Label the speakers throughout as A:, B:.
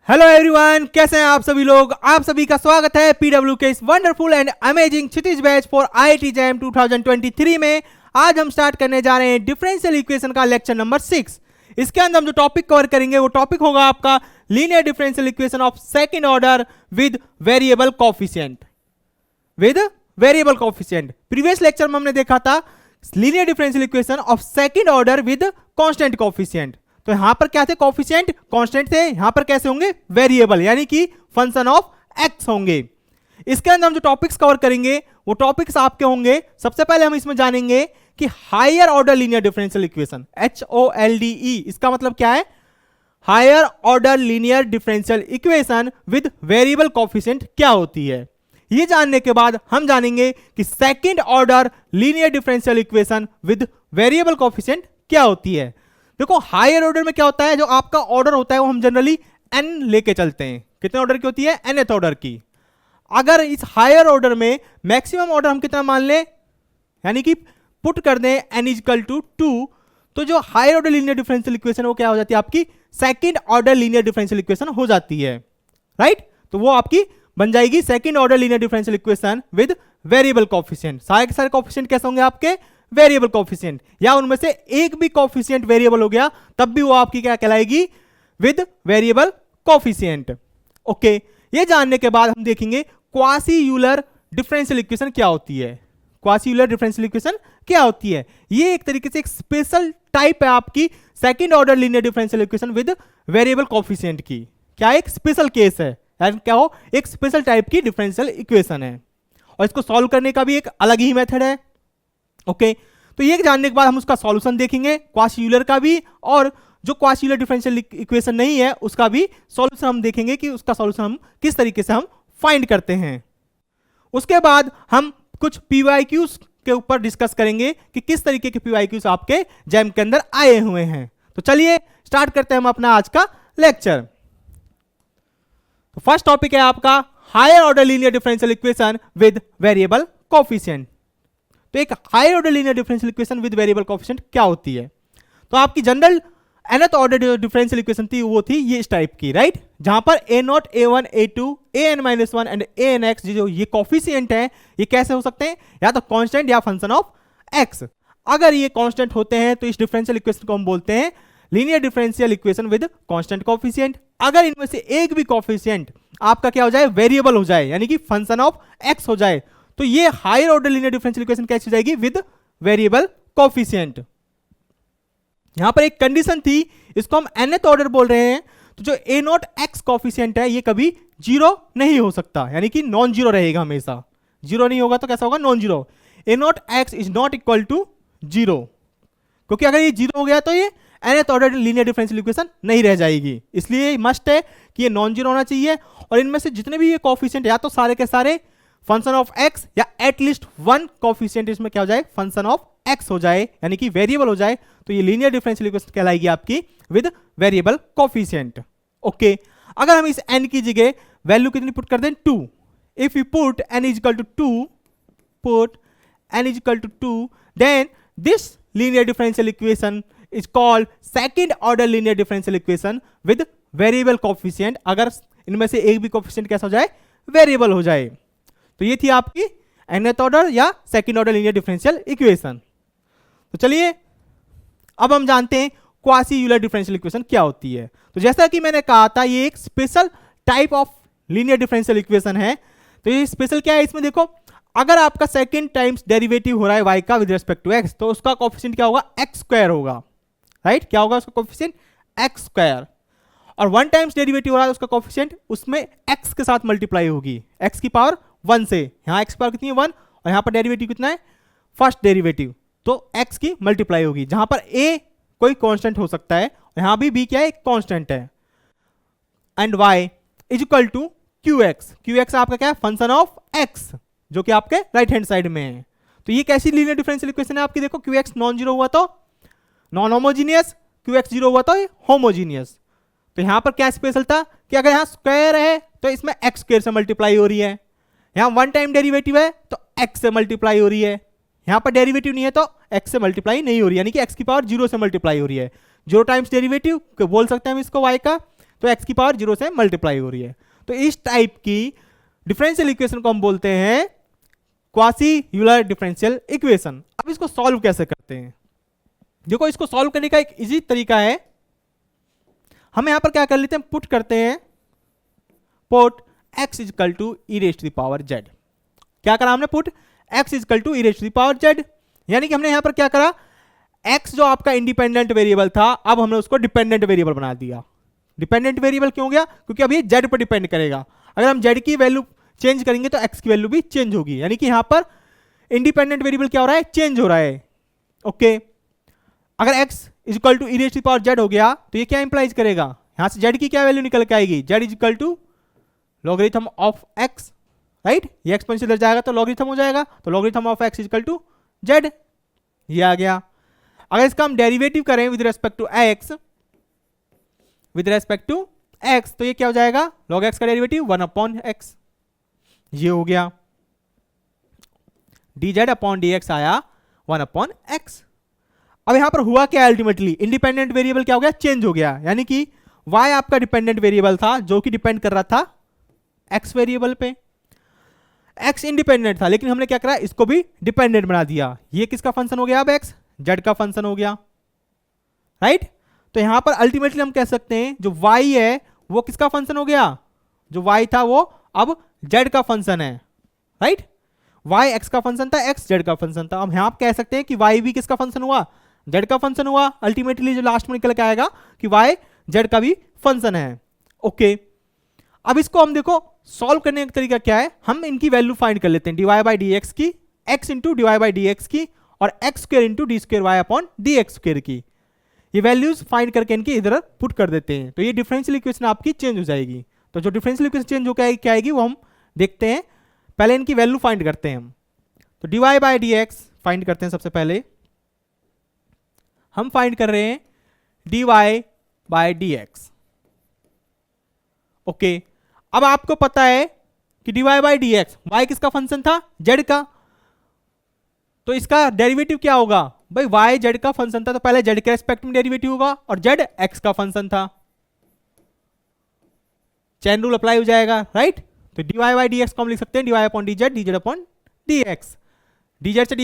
A: Hello everyone, कैसे हैं आप सभी लोग। आप सभी का स्वागत है पीडब्ल्यू के इस wonderful and amazing Kshitij batch for IIT jam 2023 में। आज हम स्टार्ट करने जा रहे हैं डिफरेंशियल इक्वेशन का लेक्चर नंबर 6। इसके अंदर हम जो टॉपिक कवर करेंगे वो टॉपिक होगा आपका linear differential equation of second order with variable coefficient. Previous lecture में हमने देखा था linear differential equation of second order with constant coefficient. तो यहां पर क्या थे? कोफिशिएंट कांस्टेंट थे। यहां पर कैसे होंगे? वेरिएबल, यानी कि फंक्शन ऑफ एक्स होंगे। इसके अंदर हम जो टॉपिक्स कवर करेंगे वो टॉपिक्स आपके होंगे, सबसे पहले हम इसमें जानेंगे कि higher order linear differential equation, HOLDE, इसका मतलब क्या है? Higher order linear differential equation with variable coefficient क्या होती है। ये जानने के बाद हम जानेंगे कि second order linear differential equation with variable coefficient क्या होती है। देखो, हायर ऑर्डर में क्या होता है, जो आपका ऑर्डर होता है वो हम जनरली n लेके चलते हैं। कितने ऑर्डर की होती है? nth ऑर्डर की। अगर इस हायर ऑर्डर में मैक्सिमम ऑर्डर हम कितना मान लें, यानी कि पुट कर दें n इक्वल टू 2, तो जो higher order linear differential equation वो क्या हो जाती है? आपकी second order linear differential equation हो जाती है, राइट। तो वो आपकी बन जाएगी second order linear differential equation with variable coefficient. सारे के सारे कोफिशिएंट कैसे होंगे? आपके वेरिएबल कोफिशिएंट, या उनमें से एक भी कोफिशिएंट वेरिएबल हो गया तब भी वो आपकी क्या कहलाएगी? With variable coefficient. ओके, ये जानने के बाद हम देखेंगे क्वासी यूलर डिफरेंशियल इक्वेशन क्या होती है। क्वासी यूलर डिफरेंशियल इक्वेशन क्या होती है? ये एक तरीके से एक स्पेशल टाइप है आपकी second order linear differential equation with variable coefficient की। क्या एक स्पेशल केस है, यानी क्या हो? एक स्पेशल टाइप की डिफरेंशियल इक्वेशन है, और इसको सॉल्व करने का भी एक अलग ही मेथड है। ओके, तो ये जानने के बाद हम उसका सॉल्यूशन देखेंगे, क्वासी यूलर का भी, और जो क्वासी यूलर डिफरेंशियल इक्वेशन नहीं है उसका भी सॉल्यूशन हम देखेंगे कि उसका सॉल्यूशन हम किस तरीके से हम फाइंड करते हैं। उसके बाद हम कुछ पीवाईक्यूज के ऊपर डिस्कस करेंगे कि किस तरीके के पीवाईक्यूज आपके जैम के अंदर आए हुए हैं। तो चलिए स्टार्ट करते हैं हम अपना आज का लेक्चर। तो फर्स्ट टॉपिक है आपका higher order linear differential equation with variable coefficient. तो एक higher order linear differential equation with variable coefficient क्या होती है? तो आपकी general nth order differential equation थी वो थी ये इस टाइप की, राइट, जहां पर a0, a1, a2, an-1 and anx जो ये कोफिशिएंट है ये कैसे हो सकते हैं? या तो कांस्टेंट या फंक्शन ऑफ x। अगर ये कांस्टेंट होते हैं तो इस डिफरेंशियल इक्वेशन को हम बोलते हैं linear differential equation with constant coefficient. अगर इनमें से एक भी कोफिशिएंट आपका क्या हो जाए? वेरिएबल हो जाए, यानी कि फंक्शन ऑफ x हो जाए, तो ये higher order linear differential equation कैसी हो जाएगी? With variable coefficient. यहां पर एक कंडीशन थी, इसको हम nth ऑर्डर बोल रहे हैं। तो जो a0 x कोफिशिएंट है ये कभी जीरो नहीं हो सकता, यानी कि नॉन जीरो रहेगा, हमेशा जीरो नहीं होगा तो कैसा होगा? Non zero. a0 x is not equal to zero, क्योंकि अगर ये जीरो हो गया तो ये nth order linear differential equation नहीं रह जाएगी। इसलिए मस्ट है कि ये नॉन जीरो होना चाहिए, और इनमें से जितने भी ये कोफिशिएंट या तो सारे के सारे फंक्शन ऑफ x या एटलीस्ट वन कोफिशिएंट इसमें क्या हो जाए? फंक्शन ऑफ x हो जाए, यानी कि वेरिएबल हो जाए, तो ये लीनियर डिफरेंशियल इक्वेशन कहलाएगी आपकी विद वेरिएबल कोफिशिएंट। ओके, अगर हम इस n की जगह वैल्यू कितनी पुट कर दें? 2। If you put n is equal to 2, then this linear differential equation is called second order linear differential equation with variable coefficient. अगर इनमें से एक भी कोफिशिएंट कैसा हो जाए? वेरिएबल हो जाए। तो ये थी आपकी nth ऑर्डर या second order linear differential equation. तो चलिए अब हम जानते हैं क्वासी यूलर डिफरेंशियल इक्वेशन क्या होती है। तो जैसा कि मैंने कहा था ये एक special type of linear differential equation है। तो ये स्पेशल क्या है? इसमें देखो, अगर आपका सेकंड टाइम्स डेरिवेटिव हो रहा है y का विद रिस्पेक्ट टू x, तो उसका कोफिशिएंट क्या होगा? x स्क्वायर होगा, राइट। क्या होगा उसका कोफिशिएंट? x square. और वन टाइम्स डेरिवेटिव हो रहा है उसका कोफिशिएंट उसमें x के साथ मल्टीप्लाई होगी, x की पावर 1 से। यहाँ x पावर कितनी है? 1, और यहाँ पर डेरिवेटिव कितना है? फर्स्ट डेरिवेटिव, तो x की मल्टीप्लाई होगी, जहां पर a कोई कांस्टेंट हो सकता है, यहां भी b क्या है? एक कांस्टेंट है। And y is equal to qx। qx आपका क्या है? फंक्शन ऑफ x, जो कि आपके राइट हैंड साइड में है। तो ये कैसी लीनियर डिफरेंशियल इक्वेशन है आपकी? देखो, qx नॉन जीरो हुआ तो नॉन होमोजीनियस, qx जीरो हुआ तो होमोजीनियस। तो यहां पर क्या स्पेशल था कि अगर यहां स्क्वायर है तो इसमें x स्क्वायर से मल्टीप्लाई हो रही है, यहां वन टाइम डेरिवेटिव है तो x से मल्टीप्लाई हो रही है, यहां पर डेरिवेटिव नहीं है तो x से मल्टीप्लाई नहीं हो रही है, यानी कि x की पावर 0 से मल्टीप्लाई हो रही है। 0 टाइम्स डेरिवेटिव बोल सकते हैं हम इसको y का, तो x की पावर 0 से मल्टीप्लाई हो रही है। तो इस टाइप की डिफरेंशियल इक्वेशन को हम बोलते हैं क्वासी यूलर डिफरेंशियल इक्वेशन। अब इसको सॉल्व कैसे करते हैं? देखो, इसको सॉल्व करने का एक इजी तरीका है। हम यहां पर क्या कर लेते हैं, पुट करते हैं put x is equal to e raise to the power z। क्या करा हमने? Put x is equal to e raise to the power z, यानी कि हमने यहां पर क्या करा, x जो आपका इंडिपेंडेंट वेरिएबल था अब हमने उसको डिपेंडेंट वेरिएबल बना दिया। डिपेंडेंट वेरिएबल क्यों हो गया? क्योंकि अब ये z पर डिपेंड करेगा। अगर हम z की वैल्यू चेंज करेंगे तो x की वैल्यू भी चेंज होगी, यानी कि यहां पर इंडिपेंडेंट वेरिएबल क्या हो रहा है, चेंज हो रहा है। ओके, अगर x is equal to e raise to the power z हो गया तो ये क्या इंप्लाइज करेगा, यहां से z की क्या वैल्यू निकल के आएगी, z is equal to logarithm of x, right. ये एक्सपोनेंशियल इधर जाएगा तो लॉगरिथम हो जाएगा, तो logarithm of x is equal to z, ये आ गया। अगर इसका हम डेरिवेटिव करें with respect to x, with respect to x, तो ये क्या हो जाएगा, log x का डेरिवेटिव 1/x, ये हो गया। dz अपॉन dx आया 1/x। अब यहां पर हुआ क्या, अल्टीमेटली इंडिपेंडेंट वेरिएबल क्या हो गया, चेंज हो गया, यानी कि y आपका डिपेंडेंट वेरिएबल था जो कि डिपेंड कर रहा था x वेरिएबल पे। x इंडिपेंडेंट था लेकिन हमने क्या करा, इसको भी डिपेंडेंट बना दिया। ये किसका फंक्शन हो गया, अब x z का फंक्शन हो गया, राइट। तो यहां पर अल्टीमेटली हम कह सकते हैं जो y है वो किसका फंक्शन हो गया, जो y था वो अब z का फंक्शन है, राइट। y x का फंक्शन था, x z का फंक्शन था। हम यहां कह सकते हैं कि y भी किसका फंक्शन हुआ, z का फंक्शन हुआ। अल्टीमेटली जो लास्ट में निकल के आएगा कि y z का भी फंक्शन है। ओके, अब इसको हम देखो सॉल्व करने का तरीका क्या है, हम इनकी वैल्यू फाइंड कर लेते हैं, dy बाई डी एक्स की, x into dy by D x की, और x square into D square Y upon D x square की। ये वैल्यूज फाइंड करके इनकी इधर पुट कर देते हैं, तो ये डिफरेंशियल इक्वेशन आपकी चेंज हो जाएगी। तो जो डिफरेंशियल इक्वेशन चेंज होकर क्या आएगी वो हम देखते हैं। पहले इनकी वैल्यू फाइंड करते हैं हम, तो dy by D x find करते हैं। सबसे पहले हम फाइंड कर रहे हैं dy by D x. Okay, अब आपको पता है कि dy by D x, y किसका फंक्शन था, z का, तो इसका डेरिवेटिव क्या होगा भाई, y z का फंक्शन था तो पहले z के रेस्पेक्ट में डेरिवेटिव होगा, और z x का फंक्शन था, चेन रूल अप्लाई हो जाएगा, राइट। तो dy बाई डी एक्स को हम लिख सकते हैं dy upon d Z, D z upon D x. D Z से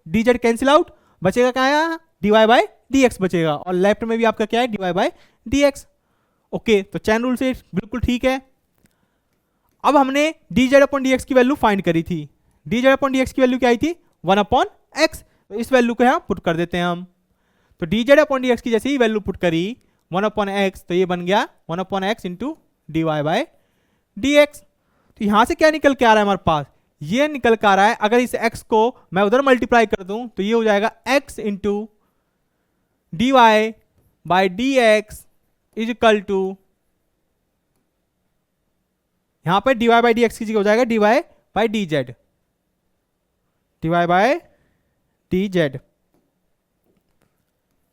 A: डी जेड कैंसिल आउट, बचेगा क्या है, dy बाई डी एक्स बचेगा, और लेफ्ट में भी आपका क्या है, dy by D x. Okay, तो चैन रूल से बिल्कुल ठीक है। अब हमने dz अपॉन dx की वैल्यू फाइंड करी थी, dz अपॉन dx की वैल्यू क्या आई थी, 1/x, तो इस वैल्यू को यहां पुट कर देते हैं हम। तो dz अपॉन dx की जैसे ही वैल्यू पुट करी 1/x, तो ये बन गया 1/x into dy by D x. तो यहां से क्या निकल के आ रहा है हमारे पास, ये निकल के आ रहा है, अगर इस x को मैं उधर मल्टीप्लाई कर दूं तो ये हो जाएगा x into dy by D X is equal to, यहां पर dy बाई डी एक्स की जगह हो जाएगा dy by D Z, dy by D Z,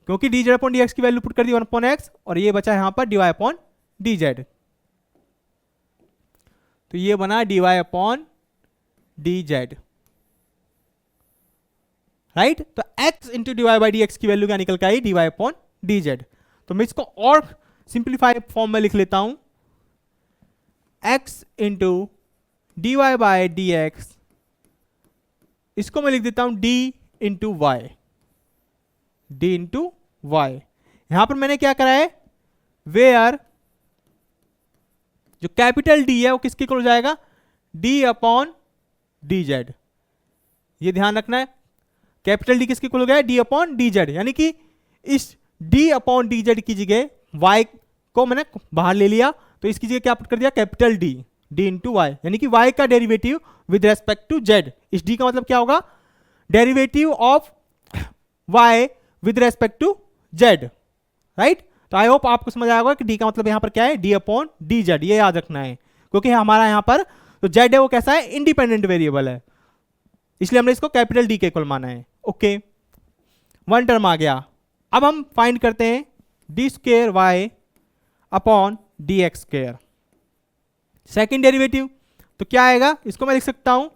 A: क्योंकि dz अपॉन dx की वैल्यू पुट कर दी 1/x, और ये बचा यहां पर dy अपॉन डी जेड, तो ये बना dy upon d Z, right. तो x into dy by D x की वैल्यू क्या निकल के आई, dy अपॉन डी जेड। तो मैं इसको और सिंप्लीफाई फॉर्म में लिख लेता हूं, x into D Y by D X, इसको मैं लिख देता हूं d into Y, d into Y. यहां पर मैंने क्या करा है, वेयर जो कैपिटल D है वो किसके इक्वल हो जाएगा, d अपॉन डी जेड। ये ध्यान रखना है, कैपिटल D किसके इक्वल हो गया, d अपॉन डी जेड, यानी कि इस d अपॉन डी जेड की जगह y को मैंने बाहर ले लिया, तो इसकी जगह क्या पुट कर दिया, capital D, d into y, यानी कि y का derivative with respect to z। इस d का मतलब क्या होगा, derivative of y with respect to z, right. तो आई होप आपको समझ आएगा कि d का मतलब यहां पर क्या है, d अपॉन डी जेड, ये याद रखना है, क्योंकि हमारा यहां पर तो z है वो कैसा है, इंडिपेंडेंट वेरिएबल है, इसलिए हमने इसको कैपिटल D के इक्वल माना है। ओके, वन टर्म आ गया। अब हम फाइंड करते हैं d square y upon D x square, second derivative, तो क्या आएगा, इसको मैं लिख सकता हूं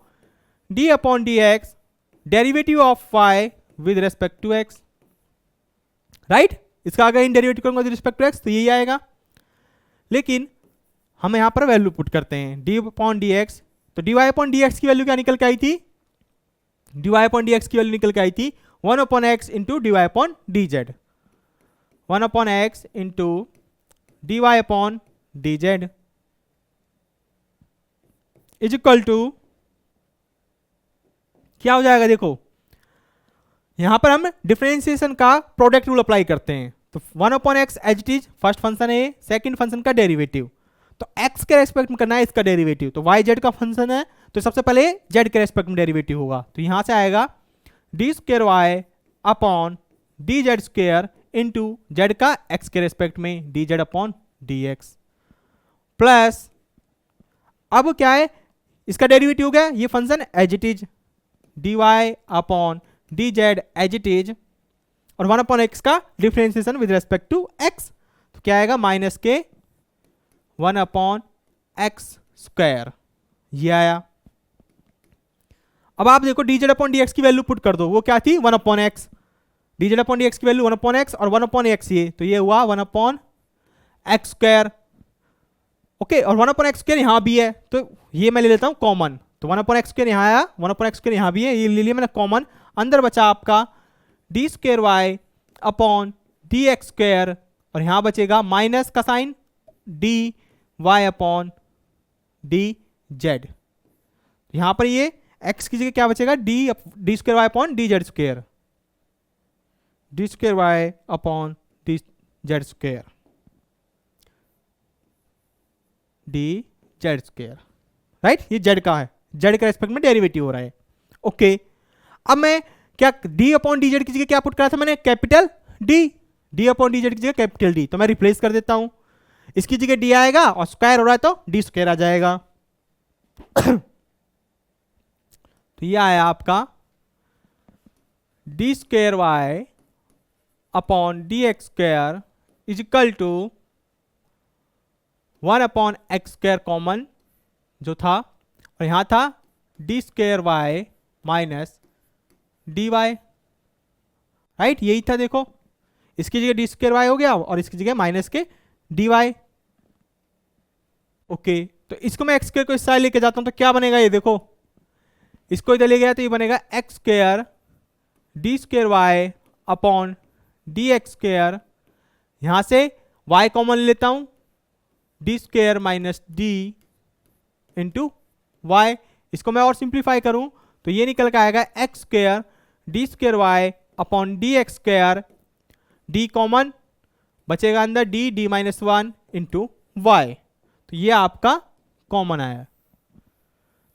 A: d upon D x derivative of y with respect to x, right. इसका अगर इन डेरिवेटिव करूंगा विद रिस्पेक्ट टू x तो यही आएगा। लेकिन हम यहाँ पर वैल्यू पुट करते हैं डी अपॉन डी एक्स, तो d y upon D x की वैल्यू क्या निकल के आई थी, d y upon D x की वैल्यू निकल के आई थी 1 upon x into D y upon d z, 1 upon x into D y upon d z is equal to क्या हो जाएगा, देखो यहां पर हम डिफरेंशिएशन का प्रोडक्ट रूल अप्लाई करते हैं, तो 1 upon x as it is first function है, सेकंड फंक्शन का डेरिवेटिव, तो x के रेस्पेक्ट में करना है इसका डेरिवेटिव, तो y z का फंक्शन है तो सबसे पहले z के रेस्पेक्ट में डेरिवेटिव होगा, तो यहां से आएगा d square Y upon d z square into z का x के रेस्पेक्ट में d z upon D x, plus अब क्या है इसका डेरिवेटिव हो गया ये function as it is d y upon d z as it is, और 1 अपॉन एक्स का differentiation with respect to x, तो क्या आएगा माइनस के 1 अपॉन एक्स स्क्वायर, ये आया। अब आप देखो D z upon D x की वैल्यू पुट कर दो, वो क्या थी 1 upon x, D z upon D x की वैल्यू 1 अपॉन एक्स और 1 अपॉन एक्स, ये तो ये हुआ 1 अपॉन एक्स स्क्वायर, ओके, और 1 अपॉन एक्स स्क्वायर यहाँ भी है तो ये मैं ले लेता हूँ कॉमन, तो 1 अपॉन एक्स स्क्वायर यहाँ आया, 1 अपॉन एक्स स्क्वायर यहाँ भी है, ये ले लिया मैंने कॉमन, अंदर बचा आपका d square Y upon D x square, और यहाँ बचेगा माइनस का sign d y upon d z, यहां पर ये x की जगह क्या बचेगा d square Y upon d z square, d square Y upon d z square, d z square, right, ये जेड का है, जेड के रेस्पेक्ट में डेरिवेटिव हो रहा है, ओके। अब मैं क्या डी अपॉन डी जेड की जगह क्या पुट करा था मैंने, capital D upon d Z की जगह कैपिटल डी, तो मैं रिप्लेस कर देता हूं, इसकी जगह डी आएगा और स्क्वायर हो रहा है तो डी स्क्वायर आ जाएगा तो ये आया आपका d square Y upon D x square is equal to 1 upon x square common जो था, और यहां था d square y minus D y, right, यही था, देखो इसकी जगह डी स्क्वायर वाई हो गया और इसकी जगह माइनस के डी वाई, ओके, तो इसको मैं एक्स स्क्वायर को इस साइड लेके जाता हूं तो क्या बनेगा, ये देखो इसको इधर ले गया तो ये बनेगा x square d square Y upon D x square, यहां से y कॉमन लेता हूं d square minus d into y, इसको मैं और सिंप्लीफाई करूं तो ये निकल के आएगा x square d square Y upon D x square, d common बचेगा अंदर डी माइनस 1 इंटू वाई, तो ये आपका कॉमन आया,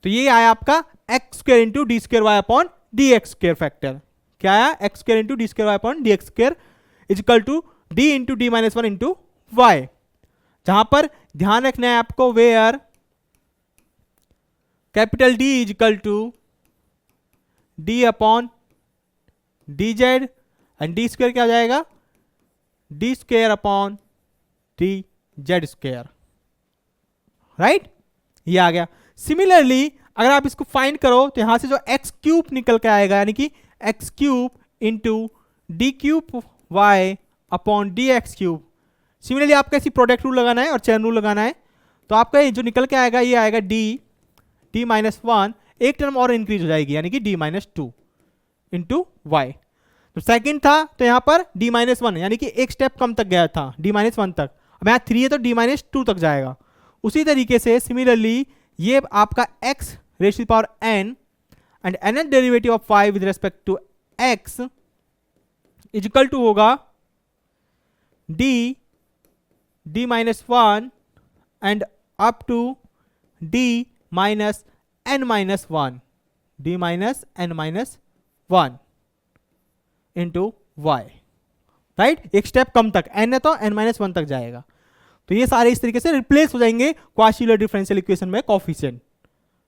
A: तो ये आया आपका x square into D square Y upon D x square factor, क्या आया x square into D square Y upon D x square is equal to d into d minus 1 into y, जहां पर ध्यान रखना है आपको where capital d is equal to d upon d z and d square क्या हो जाएगा d square upon d z square, right, ये आ गया। सिमिलरली अगर आप इसको फाइंड करो तो यहां से जो एक्स क्यूब निकल के आएगा, यानी कि x cube into d cube y upon D x cube, similarly आपको ऐसी प्रोडक्ट रूल लगाना है और चेन रूल लगाना है, तो आपका ये जो निकल के आएगा ये आएगा डी माइनस 1, एक टर्म और इंक्रीज हो जाएगी यानी कि डी माइनस 2 इंटू वाई, तो सेकंड था तो यहां पर डी माइनस 1 यानी कि एक स्टेप कम तक गया था डी माइनस 1 तक, अब यहाँ 3 है तो डी माइनस 2 तक जाएगा। उसी तरीके से सिमिलरली ये आपका x raise to the power n and nth derivative of y with respect to x is equal to होगा d minus 1 and up to d minus n minus 1, d minus n minus 1 into y, right, एक step कम तक n है तो n minus 1 तक जाएगा, तो ये सारे इस तरीके से रिप्लेस हो जाएंगे क्वाशी यूलर डिफरेंशियल इक्वेशन में कोफिशिएंट,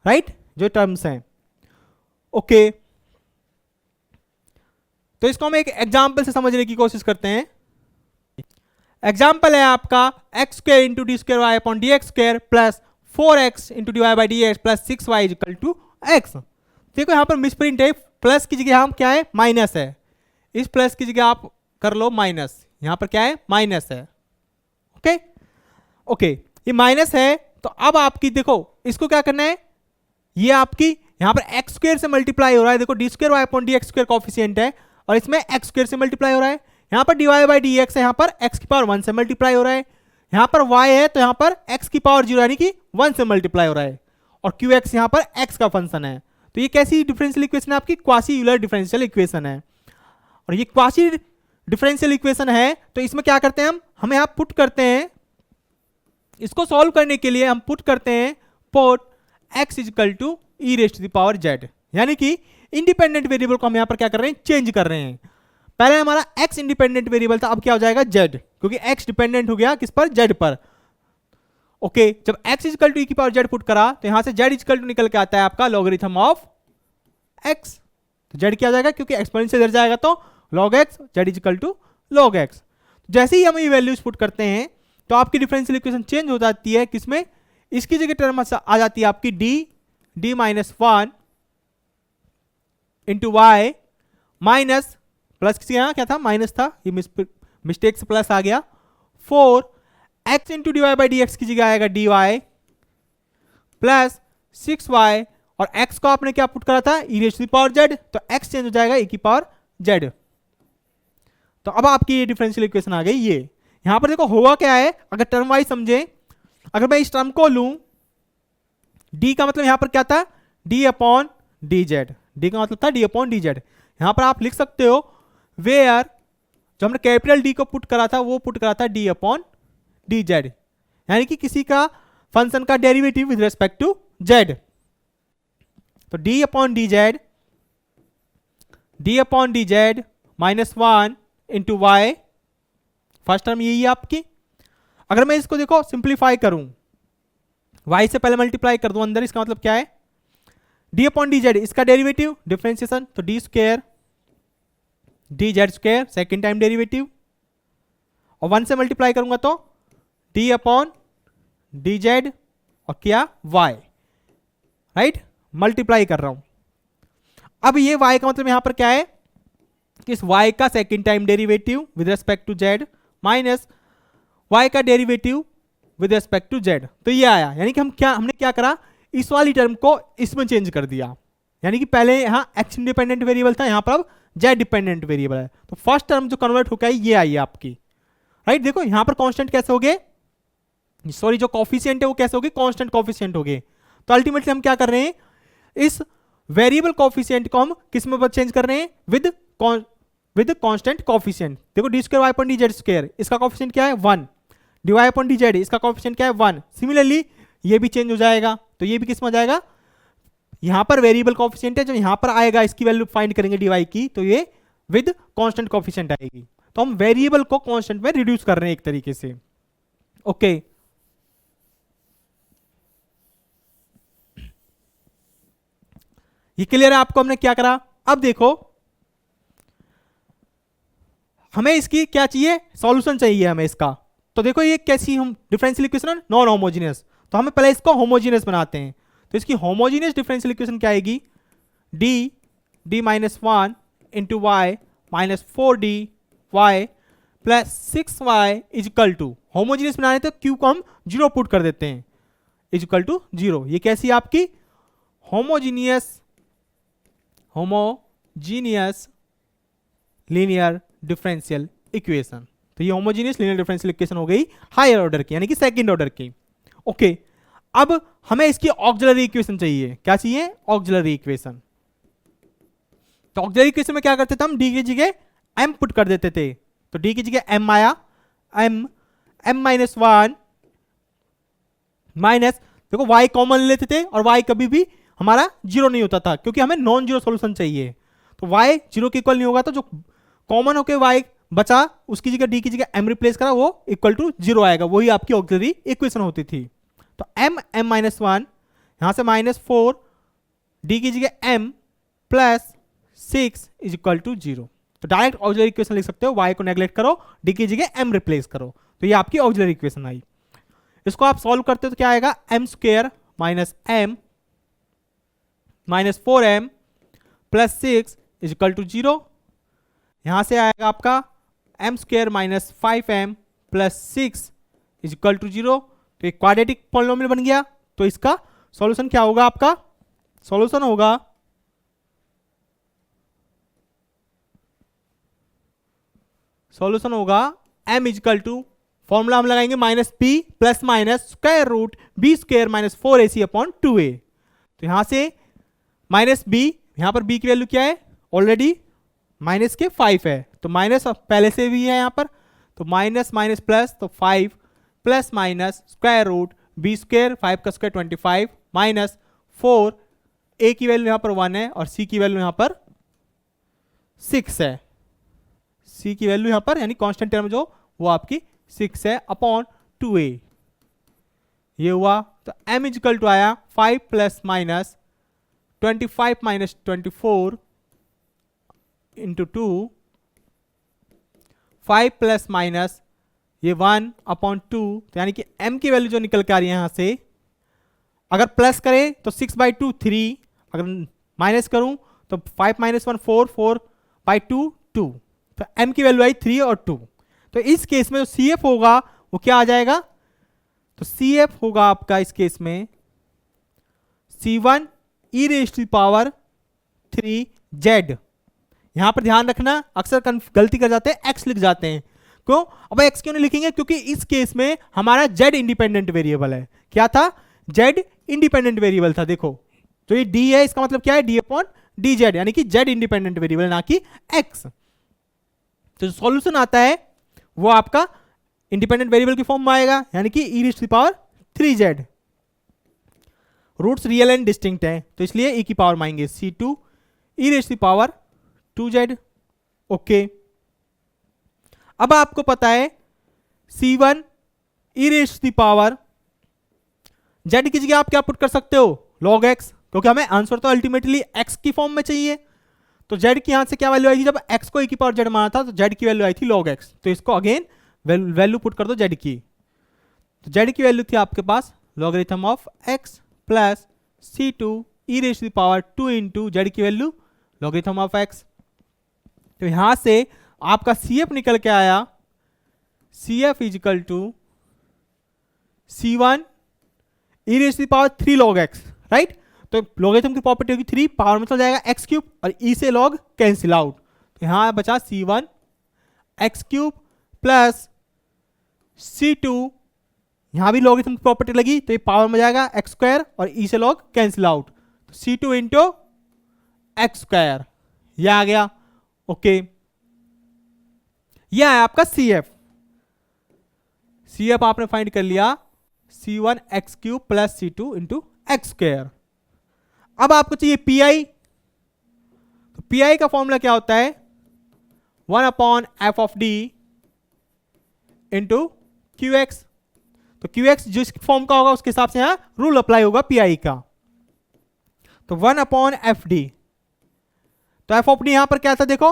A: राइट, जो टर्म्स हैं, ओके। तो इसको हम एक एग्जांपल से समझने की कोशिश करते हैं। एग्जांपल है आपका x square into D square Y upon D x square plus 4x into D Y by D x plus 6y is equal to x. देखो यहाँ पर मिसप्रिंट है, प्लस की जगह हम क्या है माइनस है, इस प्लस की जगह आप कर लो माइनस, यहाँ पर क्या है माइनस है, ओके। ओके ये माइनस है, तो अब आपकी देखो इसको क्या करना है, ये आपकी यहां पर एक्स स्क्वायर से मल्टीप्लाई हो रहा है, देखो d square Y upon D x square coefficient है, और इसमें एक्स स्क्वायर से मल्टीप्लाई हो रहा है, यहां पर d Y by D x है, यहां पर एक्स की पावर 1 से मल्टीप्लाई हो रहा है, यहां पर y है तो यहां पर x की पावर 0 यानी कि 1 से मल्टीप्लाई हो रहा है, और qx यहां पर x का फंक्शन है। तो ये कैसी डिफरेंशियल इक्वेशन है, आपकी क्वासी यूलर डिफरेंशियल इक्वेशन है। और ये क्वासी डिफरेंशियल इक्वेशन है, तो इसमें क्या करते हैं हम यहाँ पुट करते हैं, इसको सॉल्व करने के लिए हम पुट करते हैं put x is equal to e raised to the power z, यानी कि इंडिपेंडेंट वेरिएबल को हम यहाँ पर क्या कर रहे हैं, चेंज कर रहे हैं। पहले हमारा x इंडिपेंडेंट वेरिएबल था, अब क्या हो जाएगा z, क्योंकि x डिपेंडेंट हो गया किस पर, z पर। ओके जब x इजिकल टू ई की पावर z पुट करा तो यहां से z इजिकल टू निकल के आता है आपका लॉगरिथम ऑफ x, तो z क्या हो जाएगा, क्योंकि एक्सपोनेंट से इधर जाएगा तो log x, z is equal to log x। जैसे ही हम ये वैल्यूज पुट करते हैं तो आपकी डिफरेंशियल इक्वेशन चेंज हो जाती है, किसमें, इसकी जगह टर्म आ जाती है आपकी d minus 1 into y minus plus, किसी यहाँ क्या था, माइनस था, ये मिस्टेक से प्लस आ गया, 4 x into D Y by D x की जगह आएगा dy प्लस 6y, और x को आपने क्या पुट करा था, e raise to the power z, तो x चेंज हो जाएगा e की पावर z। तो अब आपकी ये डिफरेंशियल इक्वेशन आ गई। ये यहां पर देखो हुआ क्या है, अगर टर्म वाइज समझे, अगर मैं इस टर्म को लूं, d का मतलब यहां पर क्या था, d upon d Z, D का मतलब था d अपॉन डी जेड। यहां पर आप लिख सकते हो वेयर, जो हमने कैपिटल D को पुट करा था वो पुट करा था d अपॉन डी जेड, यानी कि किसी का फंक्शन का derivative with respect to z। तो d upon d z minus 1 into y, first term यही है आपकी। अगर मैं इसको देखो सिंप्लीफाई करूं, y से पहले मल्टीप्लाई कर दूं अंदर, इसका मतलब क्या है, d अपॉन डी जेड, इसका डेरिवेटिव डिफरेंशिएशन, तो d square d z square second time derivative, और 1 से मल्टीप्लाई करूंगा तो d अपॉन डी जेड और क्या y, राइट, मल्टीप्लाई कर रहा हूं। अब ये y का मतलब यहां पर क्या है कि इस y का second time derivative with respect to z minus y का derivative with respect to z, तो ये आया, यानी कि हमने क्या करा, इस वाली टर्म को इसमें चेंज कर दिया, यानी कि पहले यहाँ x इंडिपेंडेंट वेरिएबल था, यहाँ पर अब z डिपेंडेंट वेरिएबल है, तो फर्स्ट टर्म जो कन्वर्ट होकर ये आई है आपकी, राइट। देखो यहाँ पर कांस्टेंट कैसे हो गए, सॉरी जो कॉफिशिएंट है वो कैसे हो गए, कांस्टेंट कॉफिशिएंट हो गए। तो अल्टीमेटली हम क्या कर रहे हैं, इस वेरिएबल कॉफिशिएंट को हम किस में चेंज कर रहे हैं, विद कांस्टेंट कॉफिशिएंट। देखो d square Y upon d z square, इसका कॉफिशिएंट क्या है 1, d y upon d z, इसका कॉफिशिएंट क्या है 1। सिमिलरली ये भी चेंज हो जाएगा, तो ये भी किस में आ जाएगा, यहां पर वेरिएबल कॉफिशिएंट है, जो यहां पर आएगा इसकी वैल्यू फाइंड करेंगे डी वाई की, तो ये विद कांस्टेंट कॉफिशिएंट आएगी। तो हम वेरिएबल को कांस्टेंट में रिड्यूस कर रहे हैं एक तरीके से। ओके ये क्लियर है आपको, हमने क्या करा। अब देखो हमें इसकी क्या चाहिए, सॉल्यूशन चाहिए हमें इसका। तो देखो ये कैसी हम डिफरेंशियल इक्वेशन नॉन होमोजीनियस, तो हमें पहले इसको होमोजीनियस बनाते हैं। तो इसकी होमोजीनियस डिफरेंशियल इक्वेशन क्या आएगी, d minus 1 into y minus 4d y plus 6y is equal to, homogeneous बनाने तो क्यू को हम 0 पुट कर देते हैं, इजिकल टू 0। ये कैसी है आपकी होमोजीनियस लीनियर डिफरेंशियल इक्वेशन। तो ये होमोजीनियस लीनियर डिफरेंशियल इक्वेशन हो गई हायर ऑर्डर की, यानी कि सेकंड ऑर्डर की। ओके अब हमें इसकी ऑक्सिलरी इक्वेशन चाहिए, क्या चाहिए, ऑक्सिलरी इक्वेशन। तो ऑक्सिलरी इक्वेशन में क्या करते थे हम, डी की जगह m पुट कर देते थे, तो डी की जगह m आया, m माइनस 1 माइनस, देखो y कॉमन लेते थे और y कभी भी हमारा 0 नहीं होता था, क्योंकि हमें नॉन जीरो सोल्यूशन चाहिए। तो y 0 के इक्वल नहीं होगा, तो जो कॉमन होके y बचा उसकी जगह d की जगह m रिप्लेस करा, वो इक्वल टू 0 आएगा, वही आपकी ऑक्सिलरी इक्वेशन होती थी। तो m माइनस 1 यहां से माइनस 4 d की जगह m plus 6 is equal to 0। तो डायरेक्ट ऑक्सिलरी इक्वेशन लिख सकते हो, y को नेग्लेक्ट करो, d की जगह m रिप्लेस करो, तो ये आपकी ऑक्सिलरी इक्वेशन आई। इसको आप सॉल्व करते हो तो क्या आएगा, m square minus m minus 4m plus 6 is equal to 0। यहां से आएगा आपका m square minus 5m plus 6 is equal to 0। तो एक क्वाड्रेटिक पॉलिनोमियल बन गया। तो इसका सॉल्यूशन क्या होगा? आपका सॉल्यूशन होगा m इजकल टू, फॉर्मूला हम लगाएंगे minus p plus minus square root b square minus 4ac upon 2a। तो यहां से माइनस b, यहां पर b की वैल्यू क्या है? ऑलरेडी माइनस के 5 है, तो माइनस पहले से भी है यहां पर, तो माइनस माइनस प्लस, तो 5 plus minus square root b square 5 का स्क्वायर 25 माइनस 4, a की वैल्यू यहां पर 1 है और c की वैल्यू यहां पर 6 है। c की वैल्यू यहां पर यानी कांस्टेंट टर्म जो वो आपकी 6 है अपॉन 2a, ये हुआ। तो m इजकल टू आया 5 plus minus 25 minus 24 into 2, 5 plus minus ये 1 अपॉन 2, तो यानी कि m की वैल्यू जो निकल के आ रही है यहां से, अगर प्लस करें तो 6 बाई 2 3, अगर माइनस करूं तो 5 माइनस 1 4, 4 बाई 2 2, तो m की वैल्यू आई 3 और 2। तो इस केस में जो CF होगा वो क्या आ जाएगा? तो CF होगा आपका इस केस में C1 e raise to the power 3z। यहां पर ध्यान रखना, अक्सर गलती कर जाते हैं, x लिख जाते हैं। क्यों? अब x क्यों नहीं लिखेंगे? क्योंकि इस केस में हमारा z इंडिपेंडेंट वेरिएबल है। क्या था? z इंडिपेंडेंट वेरिएबल था। देखो तो ये d है, इसका मतलब क्या है? d अपॉन dz, यानी कि z इंडिपेंडेंट वेरिएबल ना कि x। तो सॉल्यूशन आता है वो आपका इंडिपेंडेंट वेरिएबल की फॉर्म में आएगा, यानी कि e raise to the power 3z। Roots real and distinct है, तो इसलिए e की पावर माएंगे c2 e raise to the power 2z। Okay, अब आपको पता है c1 e raise to the power z की जगह आप क्या पुट कर सकते हो? log x, क्योंकि हमें आंसर तो अल्टीमेटली x की फॉर्म में चाहिए। तो z की यहां से क्या वैल्यू आई थी? जब x को e की पावर z माना था तो z की वैल्यू आई थी log x। तो इसको अगेन वैल्यू पुट कर दो z की। तो z की वैल्यू थी आपके पास logarithm of x plus c2 e raise to the power 2 into z की वैल्यू लॉगरिथम ऑफ x। तो यहां से आपका CF निकल के आया CF is equal to C1 e raise to the power 3 log x, right. तो लॉगरिथम की प्रॉपर्टी होगी 3, पावर में चल जाएगा x क्यूब और e से log कैंसिल आउट। तो यहां बचा C1 x cube plus C2, यहां भी लॉगरिथम की प्रॉपर्टी लगी तो ये पावर में जाएगा x स्क्वायर और e से log कैंसिल आउट, तो C2 इंटू एक्स स्क्वायर, यह आ गया। ओके, यह है आपका CF आपने फाइंड कर लिया C1 x cube plus C2 into x square. अब आपको चाहिए PI, तो PI का फॉर्मूला क्या होता है? 1 upon f of D into QX। तो QX जिस फॉर्म का होगा उसके हिसाब से यहां रूल अप्लाई होगा PI का। तो 1 अपॉन एफ डी, तो एफ ऑफ डी यहां पर क्या था? देखो